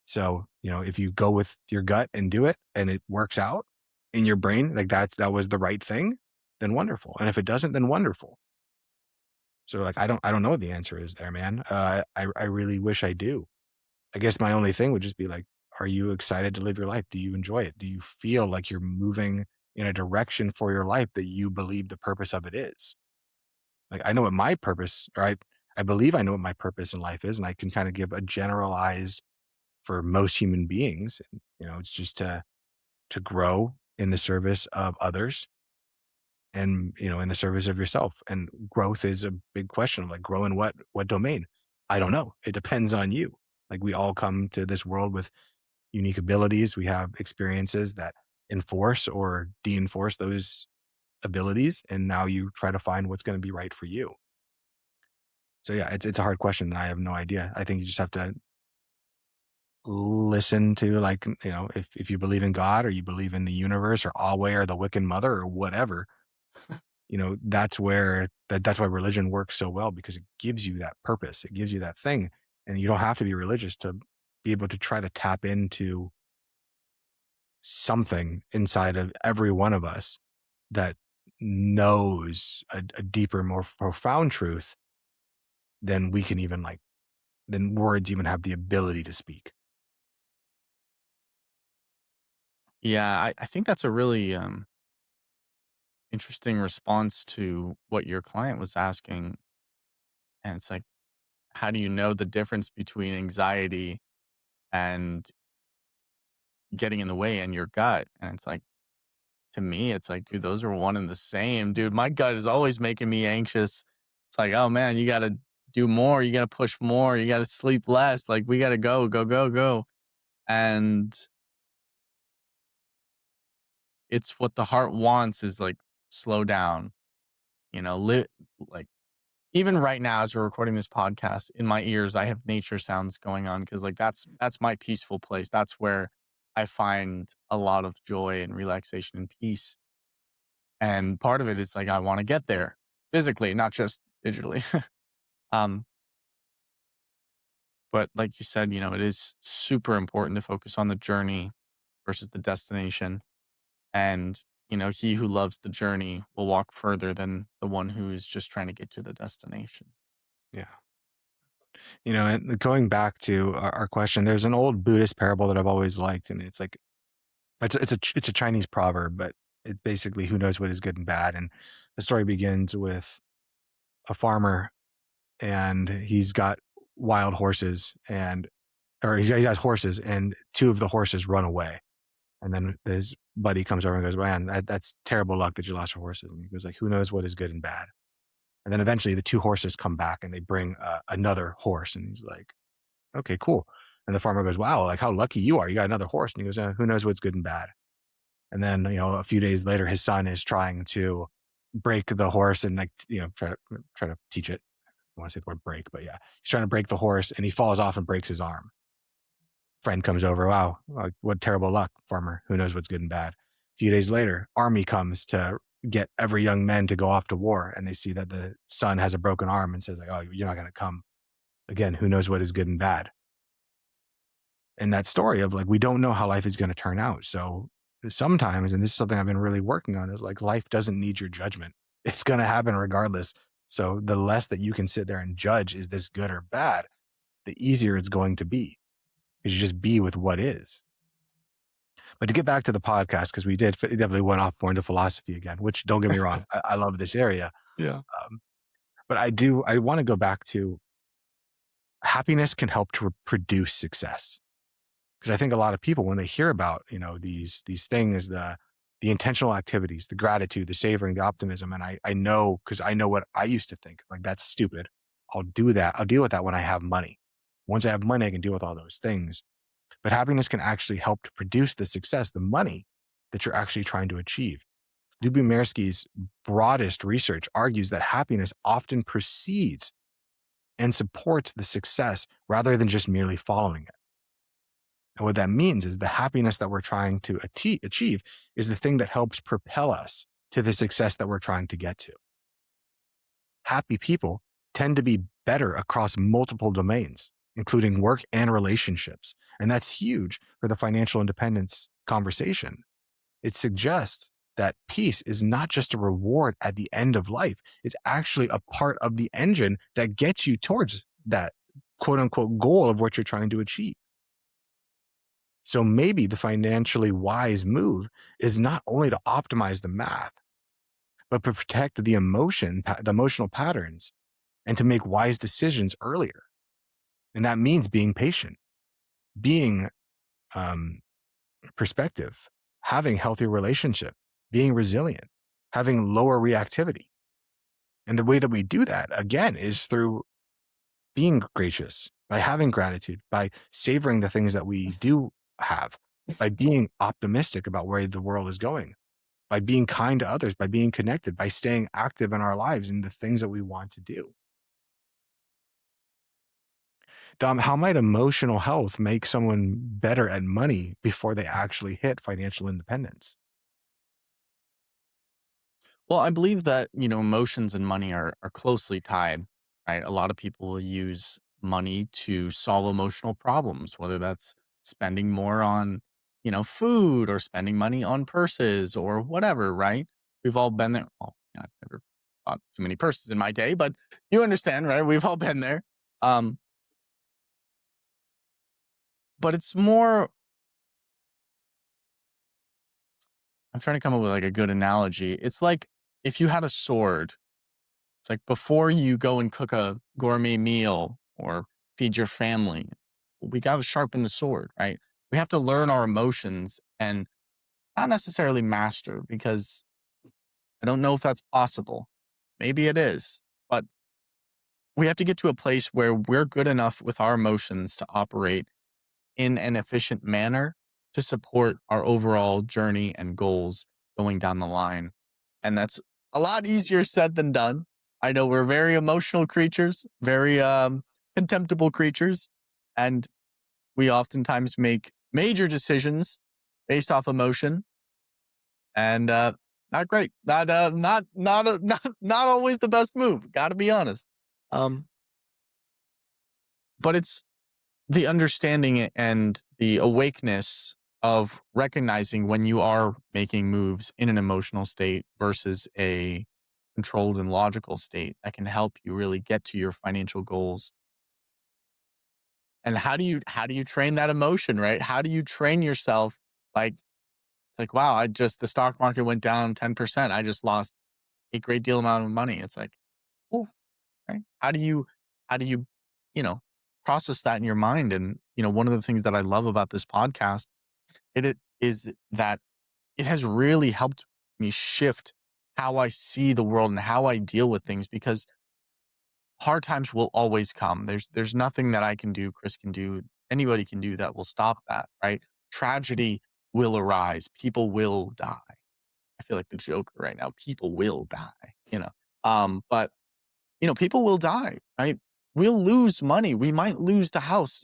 So, if you go with your gut and do it and it works out in your brain, like that was the right thing, then wonderful. And if it doesn't, then wonderful. So like I don't know what the answer is there, man. I really wish I do. I guess my only thing would just be like, are you excited to live your life? Do you enjoy it? Do you feel like you're moving in a direction for your life that you believe the purpose of it is? Like I know what my purpose, or I believe I know what my purpose in life is, and I can kind of give a generalized for most human beings. And, it's just to grow in the service of others and, in the service of yourself. And growth is a big question of like grow in what domain? I don't know. It depends on you. Like we all come to this world with unique abilities. We have experiences that enforce or de-enforce those abilities. And now you try to find what's going to be right for you. So yeah, it's a hard question. And I have no idea. I think you just have to listen to like, if you believe in God or you believe in the universe or Alway or the Wiccan Mother or whatever, that's why religion works so well because it gives you that purpose. It gives you that thing. And you don't have to be religious to be able to try to tap into something inside of every one of us that knows a deeper, more profound truth than we can even like, than words even have the ability to speak. Yeah, I think that's a really interesting response to what your client was asking. And it's like, how do you know the difference between anxiety and getting in the way and your gut? And it's like, to me, it's like, dude, those are one and the same. Dude, my gut is always making me anxious. It's like, oh man, you got to do more. You got to push more. You got to sleep less. Like, we got to go, go, go, go. And it's what the heart wants is like, slow down, like, even right now, as we're recording this podcast, in my ears, I have nature sounds going on because, like, that's my peaceful place. That's where I find a lot of joy and relaxation and peace. And part of it is like I want to get there physically, not just digitally. um, but like you said, it is super important to focus on the journey versus the destination. And he who loves the journey will walk further than the one who is just trying to get to the destination. Yeah. And going back to our question, there's an old Buddhist parable that I've always liked, and it's like it's a Chinese proverb, but it's basically who knows what is good and bad. And the story begins with a farmer, and he's got wild horses, or he has horses, and two of the horses run away. And then his buddy comes over and goes, "Man, that's terrible luck that you lost your horses." And he goes, "Like, who knows what is good and bad?" And then eventually the two horses come back and they bring another horse, and he's like, "Okay, cool." And the farmer goes, "Wow, like how lucky you are. You got another horse." And he goes, "Who knows what's good and bad?" And then, a few days later, his son is trying to break the horse and like, try to teach it. I want to say the word break, but yeah, he's trying to break the horse and he falls off and breaks his arm. Friend comes over. Wow, what terrible luck, farmer. Who knows what's good and bad? A few days later, army comes to get every young man to go off to war. And they see that the son has a broken arm and says like, "Oh, you're not going to come." Again, who knows what is good and bad? And that story of like, we don't know how life is going to turn out. So sometimes, and this is something I've been really working on, is like life doesn't need your judgment. It's going to happen regardless. So the less that you can sit there and judge, is this good or bad, the easier it's going to be because you just be with what is. But to get back to the podcast, because we definitely went off more into philosophy again, which don't get me wrong, I love this area. Yeah. But I want to go back to happiness can help to produce success. Because I think a lot of people, when they hear about, these things, the intentional activities, the gratitude, the savoring, the optimism, and I know because I know what I used to think, like that's stupid. I'll do that. I'll deal with that when I have money. Once I have money, I can deal with all those things. But happiness can actually help to produce the success, the money that you're actually trying to achieve. Lubomirski's broadest research argues that happiness often precedes and supports the success rather than just merely following it. And what that means is the happiness that we're trying to achieve is the thing that helps propel us to the success that we're trying to get to. Happy people tend to be better across multiple domains, including work and relationships. And that's huge for the financial independence conversation. It suggests that peace is not just a reward at the end of life, it's actually a part of the engine that gets you towards that quote unquote goal of what you're trying to achieve. So maybe the financially wise move is not only to optimize the math, but to protect the emotional patterns and to make wise decisions earlier. And that means being patient, being um, perspective, having healthy relationship, being resilient, having lower reactivity. And the way that we do that, again, is through being gracious, by having gratitude, by savoring the things that we do have, by being optimistic about where the world is going, by being kind to others, by being connected, by staying active in our lives and the things that we want to do. Dom, how might emotional health make someone better at money before they actually hit financial independence? Well, I believe that, emotions and money are closely tied, right? A lot of people will use money to solve emotional problems, whether that's spending more on, food or spending money on purses or whatever, right? We've all been there. Well, yeah, I've never bought too many purses in my day, but you understand, right? We've all been there. Um, but it's more, I'm trying to come up with like a good analogy. It's like if you had a sword. It's like before you go and cook a gourmet meal or feed your family, we got to sharpen the sword, right? We have to learn our emotions and not necessarily master because I don't know if that's possible. Maybe it is, but we have to get to a place where we're good enough with our emotions to operate in an efficient manner to support our overall journey and goals going down the line. And that's a lot easier said than done. I know we're very emotional creatures, very contemptible creatures, and we oftentimes make major decisions based off emotion and not great. Not always the best move, got to be honest. Um but it's the understanding and the awakeness of recognizing when you are making moves in an emotional state versus a controlled and logical state that can help you really get to your financial goals. And how do you train that emotion, right? How do you train yourself? Like it's like, wow, the stock market went down 10%. I just lost a great deal amount of money. It's like, oh, right. How do you, you know, process that in your mind? And, one of the things that I love about this podcast it is that it has really helped me shift how I see the world and how I deal with things because hard times will always come. There's nothing that I can do, Chris can do, anybody can do that will stop that, right? Tragedy will arise. People will die. I feel like the Joker right now. People will die. But people will die, right? We'll lose money. We might lose the house,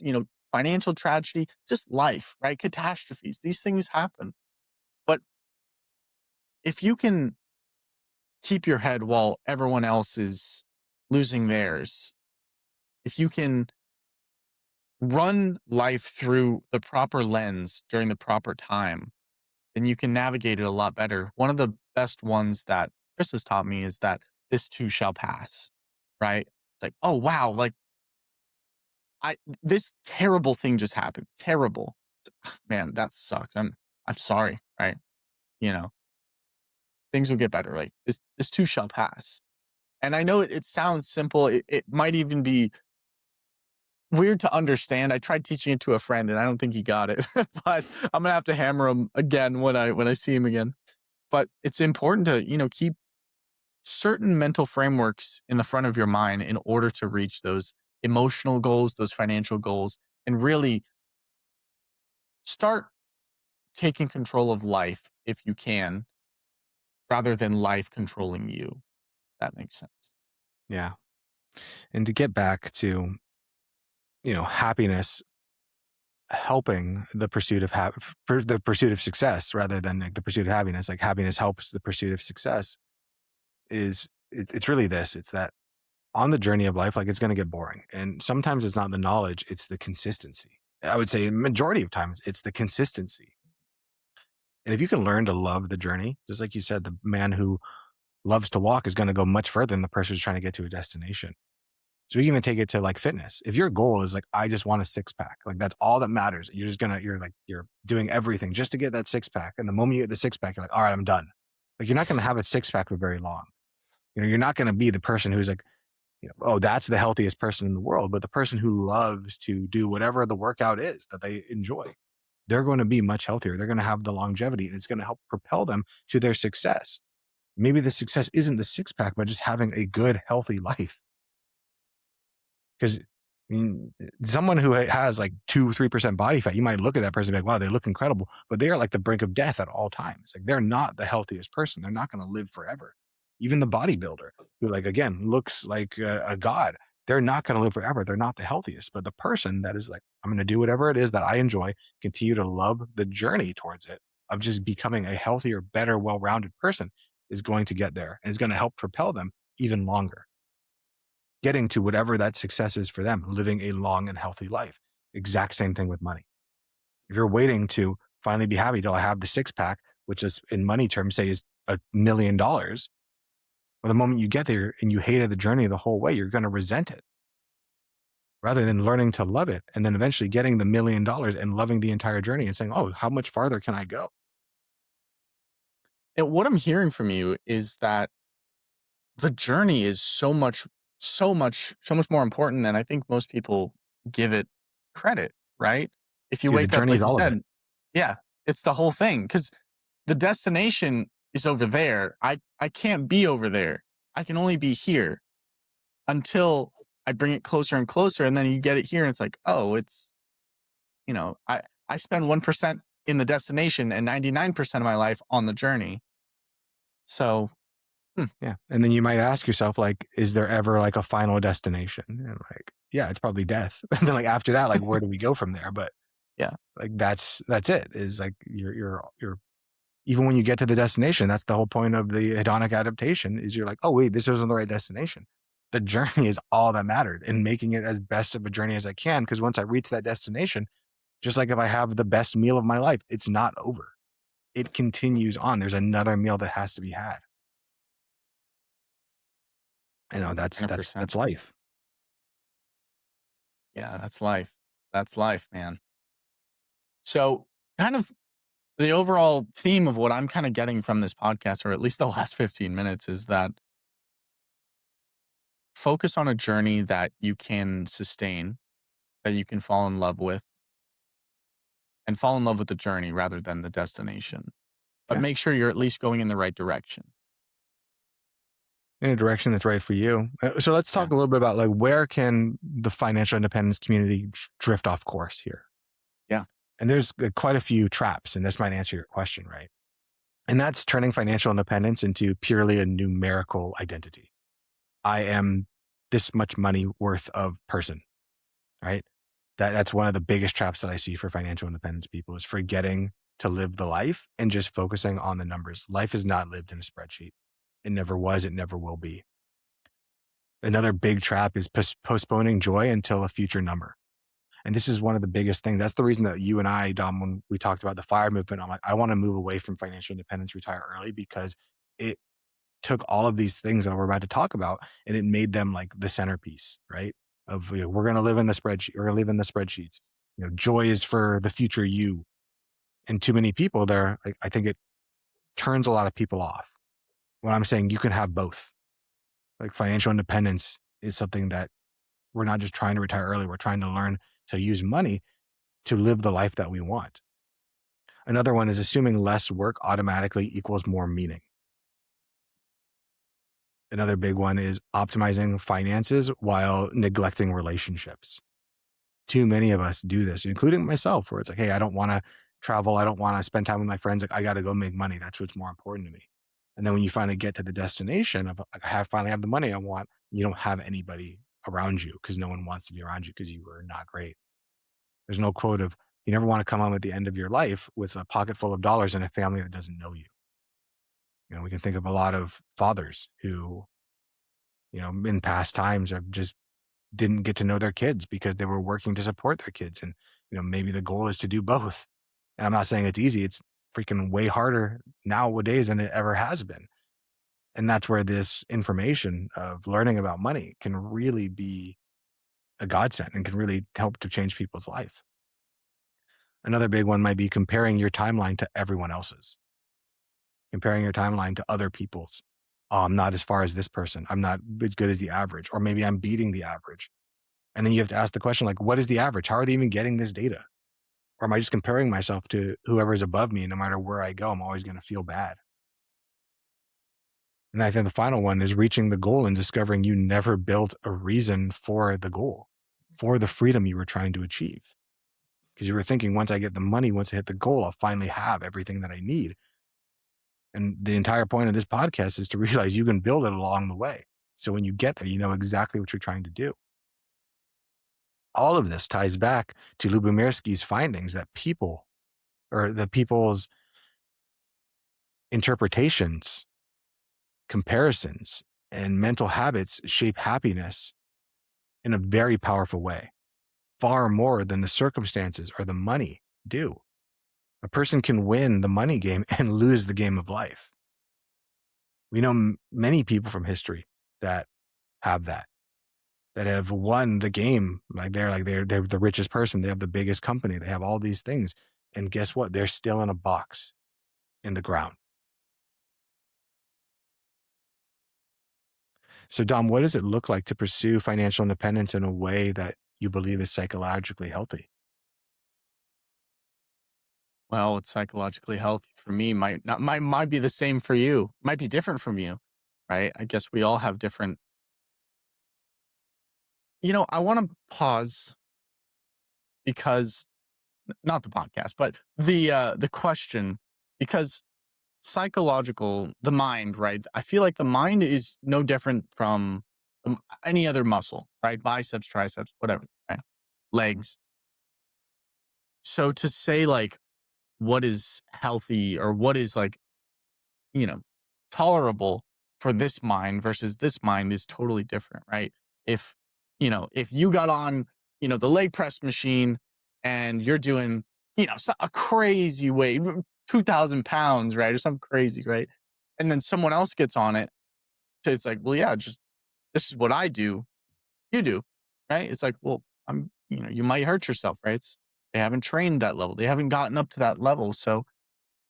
financial tragedy, just life, right? Catastrophes. These things happen. But if you can keep your head while everyone else is losing theirs, if you can run life through the proper lens during the proper time, then you can navigate it a lot better. One of the best ones that Chris has taught me is that this too shall pass, right? It's like, oh, wow, like this terrible thing just happened. Terrible. Man, that sucks. I'm sorry, right? You know, things will get better. Like this too shall pass. And I know it sounds simple. It might even be weird to understand. I tried teaching it to a friend and I don't think he got it. But I'm gonna have to hammer him again when I see him again. But it's important to, keep certain mental frameworks in the front of your mind in order to reach those emotional goals, those financial goals, and really start taking control of life if you can, rather than life controlling you. That makes sense. Yeah. And to get back to, happiness helping the pursuit of for the pursuit of success rather than like the pursuit of happiness. Like happiness helps the pursuit of success it's really this. It's that on the journey of life, like it's going to get boring. And sometimes it's not the knowledge, it's the consistency. I would say majority of times it's the consistency. And if you can learn to love the journey, just like you said, the man who loves to walk is going to go much further than the person who's trying to get to a destination. So we can even take it to like fitness. If your goal is like, I just want a six pack, like that's all that matters. You're doing everything just to get that six pack. And the moment you get the six pack, you're like, all right, I'm done. Like you're not going to have a six pack for very long. You're not going to be the person who's like, oh, that's the healthiest person in the world. But the person who loves to do whatever the workout is that they enjoy, they're going to be much healthier. They're going to have the longevity and it's going to help propel them to their success. Maybe the success isn't the six pack, but just having a good, healthy life. Because I mean, someone who has like 2, 3% body fat, you might look at that person and be like, wow, they look incredible, but they are like the brink of death at all times. Like they're not the healthiest person. They're not going to live forever. Even the bodybuilder who, like, again, looks like a god, they're not going to live forever. They're not the healthiest. But the person that is like, I'm going to do whatever it is that I enjoy, continue to love the journey towards it of just becoming a healthier, better, well rounded person is going to get there and is going to help propel them even longer getting to whatever that success is for them, living a long and healthy life. Exact same thing with money. If you're waiting to finally be happy till I have the six pack, which is in money terms, say is $1 million, well, the moment you get there and you hated the journey the whole way, you're going to resent it rather than learning to love it and then eventually getting the $1 million and loving the entire journey and saying, oh, how much farther can I go? And what I'm hearing from you is that the journey is so much more important than I think most people give it credit, right? If you Dude, the wake up, journey is like you all of it. said, yeah, it's the whole thing because the destination is over there. I can't be over there. I can only be here until I bring it closer and closer, and then you get it here, and it's like, oh, it's I spend 1% in the destination and 99% of my life on the journey. So, hmm, Yeah. And then you might ask yourself, like, is there ever like a final destination? And like, yeah, it's probably death. And then like after that, like, where do we go from there? But yeah, like that's it. Is like you're even when you get to the destination, that's the whole point of the hedonic adaptation is you're like, oh wait, this isn't the right destination. The journey is all that mattered and making it as best of a journey as I can. Because once I reach that destination, just like if I have the best meal of my life, it's not over. It continues on. There's another meal that has to be had. That's that's 100%. that's life. Yeah, that's life. That's life, man. So, kind of the overall theme of what I'm kind of getting from this podcast, or at least the last 15 minutes, is that focus on a journey that you can sustain, that you can fall in love with, and fall in love with the journey rather than the destination. But Yeah. make sure you're at least going in the right direction. In a direction that's right for you. So let's Yeah. talk a little bit about like where can the financial independence community drift off course here? Yeah. And there's quite a few traps, and this might answer your question, right? And that's turning financial independence into purely a numerical identity. I am this much money worth of person, right? That's one of the biggest traps that I see for financial independence people is forgetting to live the life and just focusing on the numbers. Life is not lived in a spreadsheet. It never was, it never will be. Another big trap is postponing joy until a future number. And this is one of the biggest things. That's the reason that you and I, Dom, when we talked about the fire movement, I'm like, I want to move away from financial independence, retire early because it took all of these things that we're about to talk about and it made them like the centerpiece, right? Of we're going to live in the spreadsheet. We're going to live in the spreadsheets. Joy is for the future you. And too many people there, I think it turns a lot of people off. When I'm saying you can have both, like financial independence is something that we're not just trying to retire early. We're trying to learn to use money to live the life that we want. Another one is assuming less work automatically equals more meaning. Another big one is optimizing finances while neglecting relationships. Too many of us do this, including myself, where it's like, hey, I don't want to travel. I don't want to spend time with my friends. Like, I got to go make money. That's what's more important to me. And then when you finally get to the destination of, I have finally have the money I want, you don't have anybody around you because no one wants to be around you because you were not great. There's no quote of, you never want to come home at the end of your life with a pocket full of dollars and a family that doesn't know you. We can think of a lot of fathers who, in past times have just didn't get to know their kids because they were working to support their kids. And, maybe the goal is to do both. And I'm not saying it's easy. It's freaking way harder nowadays than it ever has been. And that's where this information of learning about money can really be a godsend and can really help to change people's life. Another big one might be comparing your timeline to everyone else's, comparing your timeline to other people's. Oh, I'm not as far as this person. I'm not as good as the average, or maybe I'm beating the average. And then you have to ask the question, like, what is the average? How are they even getting this data? Or am I just comparing myself to whoever's above me? And no matter where I go, I'm always going to feel bad. And I think the final one is reaching the goal and discovering you never built a reason for the goal, for the freedom you were trying to achieve. Because you were thinking, once I get the money, once I hit the goal, I'll finally have everything that I need. And the entire point of this podcast is to realize you can build it along the way. So when you get there, you know exactly what you're trying to do. All of this ties back to Lubomirski's findings that people, or the people's interpretations, comparisons, and mental habits shape happiness in a very powerful way, far more than the circumstances or the money do. A person can win the money game and lose the game of life. We know many people from history that have that have won the game. They're the richest person. They have the biggest company. They have all these things. And guess what? They're still in a box in the ground. So, Dom, what does it look like to pursue financial independence in a way that you believe is psychologically healthy? Well, it's psychologically healthy for me might be the same for you, might be different from you, right? I guess we all have different. I want to pause because not the podcast, but the question, because the mind, right? I feel like the mind is no different from any other muscle, right? Biceps, triceps, whatever, right? Legs. So to say like what is healthy or what is like, you know, tolerable for this mind versus this mind is totally different, right? If, if you got on, the leg press machine and you're doing, a crazy weight, 2,000 pounds, right? Or something crazy, right? And then someone else gets on it. So it's like, well, yeah, just this is what I do. You do, right? It's like, well, you might hurt yourself, right? They haven't trained that level. They haven't gotten up to that level. So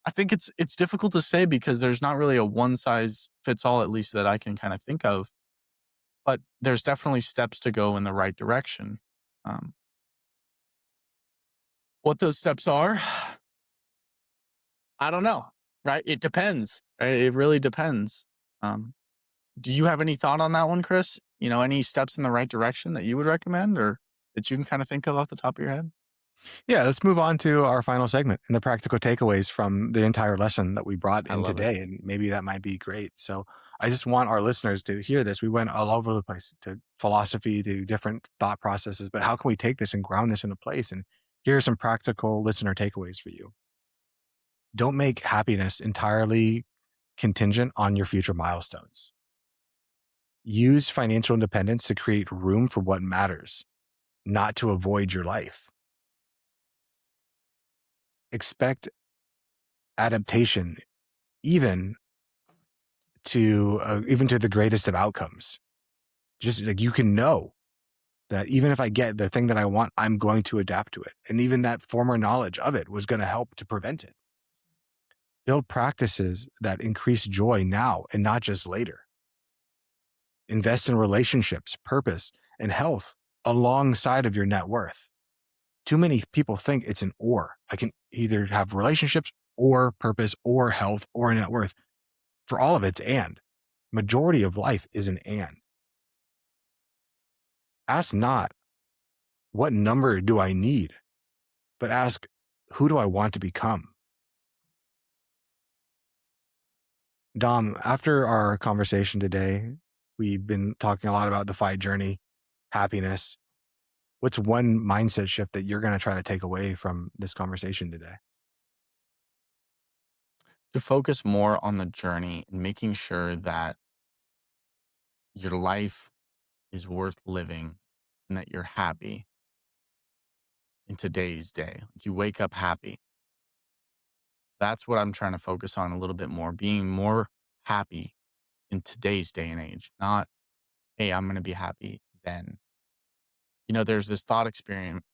I think it's difficult to say because there's not really a one size fits all, at least that I can kind of think of. But there's definitely steps to go in the right direction. Um, what those steps are, I don't know. Right? It depends. Right? It really depends. Um, do you have any thought on that one, Chris? Any steps in the right direction that you would recommend, or that you can kind of think of off the top of your head? Yeah, let's move on to our final segment and the practical takeaways from the entire lesson that we brought I in love it. today. And maybe that might be great. So I just want our listeners to hear this. We went all over the place to philosophy, to different thought processes, but how can we take this and ground this into place? And here are some practical listener takeaways for you. Don't make happiness entirely contingent on your future milestones. Use financial independence to create room for what matters, not to avoid your life. Expect adaptation even even to the greatest of outcomes. Just like you can know that even if I get the thing that I want, I'm going to adapt to it. And even that former knowledge of it was going to help to prevent it. Build practices that increase joy now and not just later. Invest in relationships, purpose, and health alongside of your net worth. Too many people think it's an or. I can either have relationships or purpose or health or net worth. For all of it, it's and. Majority of life is an and. Ask not, what number do I need? But ask, who do I want to become? Dom, after our conversation today, we've been talking a lot about the FI journey, happiness. What's one mindset shift that you're going to try to take away from this conversation today? To focus more on the journey and making sure that your life is worth living and that you're happy in today's day. Like you wake up happy. That's what I'm trying to focus on a little bit more, being more happy in today's day and age, not, hey, I'm going to be happy then. There's this thought experiment.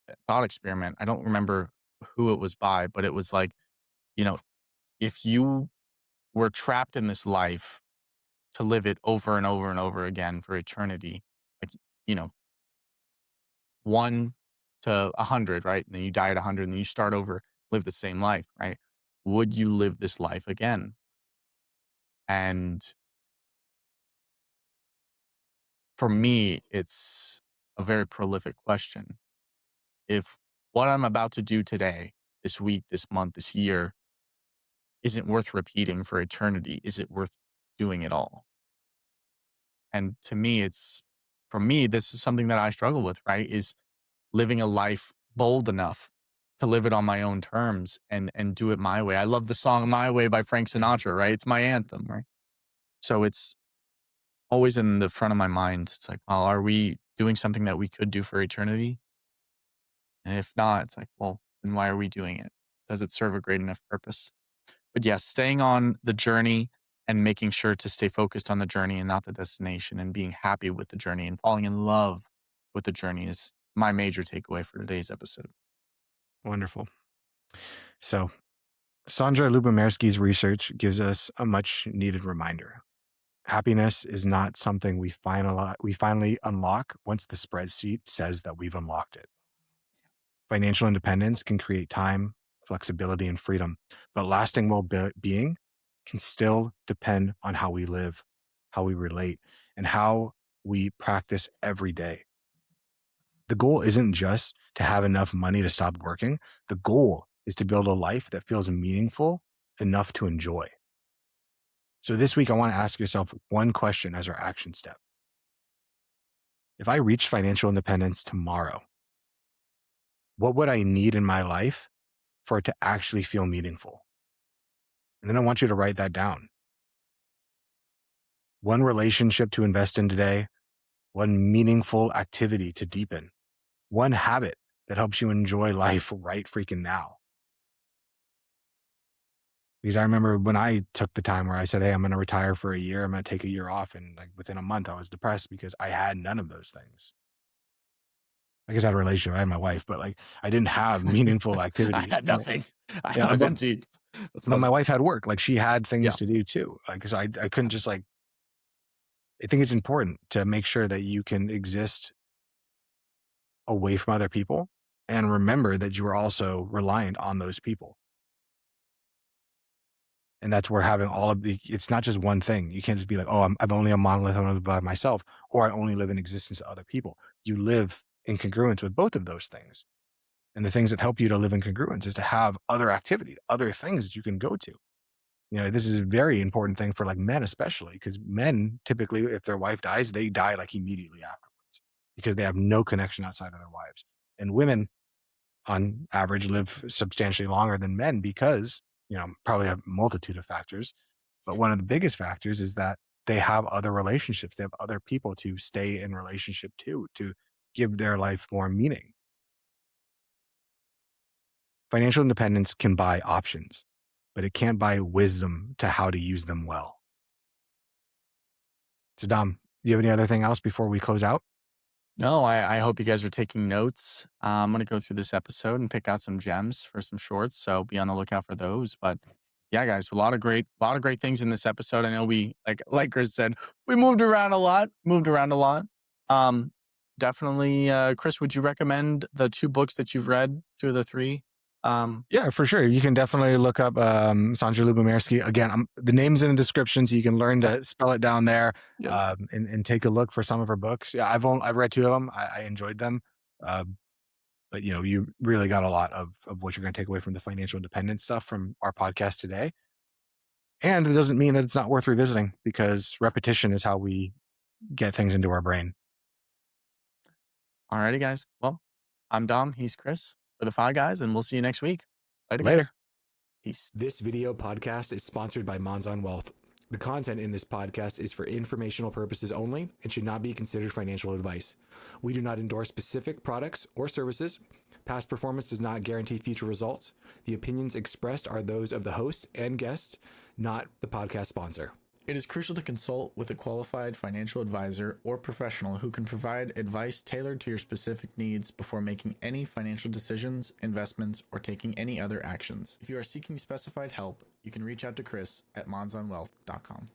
I don't remember who it was by, but it was like, you know, if you were trapped in this life to live it over and over and over again for eternity, like, you know, 1 to 100, right? And then you die at 100 and then you start over, live the same life, right? Would you live this life again? And for me, it's a very prolific question. If what I'm about to do today, this week, this month, this year isn't worth repeating for eternity, is it worth doing it all? And to me, for me, this is something that I struggle with, right? Is living a life bold enough to live it on my own terms and do it my way. I love the song My Way by Frank Sinatra, right? It's my anthem, right? So it's always in the front of my mind. It's like, well, are we doing something that we could do for eternity? And if not, it's like, well, then why are we doing it? Does it serve a great enough purpose? But yes, staying on the journey and making sure to stay focused on the journey and not the destination and being happy with the journey and falling in love with the journey is my major takeaway for today's episode. Wonderful. So, Sandra Lubomirski's research gives us a much needed reminder. Happiness is not something we finally unlock once the spreadsheet says that we've unlocked it. Financial independence can create time, flexibility, and freedom, but lasting well-being can still depend on how we live, how we relate, and how we practice every day. The goal isn't just to have enough money to stop working. The goal is to build a life that feels meaningful enough to enjoy. So this week, I want to ask yourself one question as our action step. If I reach financial independence tomorrow, what would I need in my life for it to actually feel meaningful? And then I want you to write that down. One relationship to invest in today, one meaningful activity to deepen, one habit that helps you enjoy life right freaking now. Because I remember when I took the time where I said, hey, I'm going to retire for a year, I'm going to take a year off. And like within a month, I was depressed because I had none of those things. I guess I had a relationship, I had my wife, but like I didn't have meaningful I activity. had nothing. I Yeah, was empty. That's but what. my wife had work. Like she had Yeah. things to do too. Like, so I couldn't just like, I think it's important to make sure that you can exist away from other people and remember that you are also reliant on those people. And that's where having all of it's not just one thing. You can't just be like, oh, I'm only a monolith, I'm by myself, or I only live in existence of other people. You live in congruence with both of those things. And the things that help you to live in congruence is to have other activity, other things that you can go to. This is a very important thing for like men, especially because men typically, if their wife dies, they die like immediately afterwards because they have no connection outside of their wives. And women, on average, live substantially longer than men because, probably a multitude of factors. But one of the biggest factors is that they have other relationships. They have other people to stay in relationship to give their life more meaning. Financial independence can buy options, but it can't buy wisdom to how to use them well. So, Dom, do you have any other thing else before we close out? No, I hope you guys are taking notes. I'm gonna go through this episode and pick out some gems for some shorts. So be on the lookout for those. But yeah, guys, a lot of great things in this episode. I know we like Chris said, we moved around a lot. Um, definitely, Chris, would you recommend the two books that you've read, two of the three? Yeah, for sure. You can definitely look up Sandra Lubomirski. Again, the name's in the description, so you can learn to spell it down there Yep. and take a look for some of her books. Yeah, I've read two of them. I enjoyed them. But you really got a lot of what you're going to take away from the financial independence stuff from our podcast today. And it doesn't mean that it's not worth revisiting, because repetition is how we get things into our brain. Alrighty, guys. Well, I'm Dom. He's Chris for the Five Guys, and we'll see you next week. Later, guys. Later. Peace. This video podcast is sponsored by Monzon Wealth. The content in this podcast is for informational purposes only and should not be considered financial advice. We do not endorse specific products or services. Past performance does not guarantee future results. The opinions expressed are those of the host and guests, not the podcast sponsor. It is crucial to consult with a qualified financial advisor or professional who can provide advice tailored to your specific needs before making any financial decisions, investments, or taking any other actions. If you are seeking specified help, you can reach out to Chris at monzonwealth.com.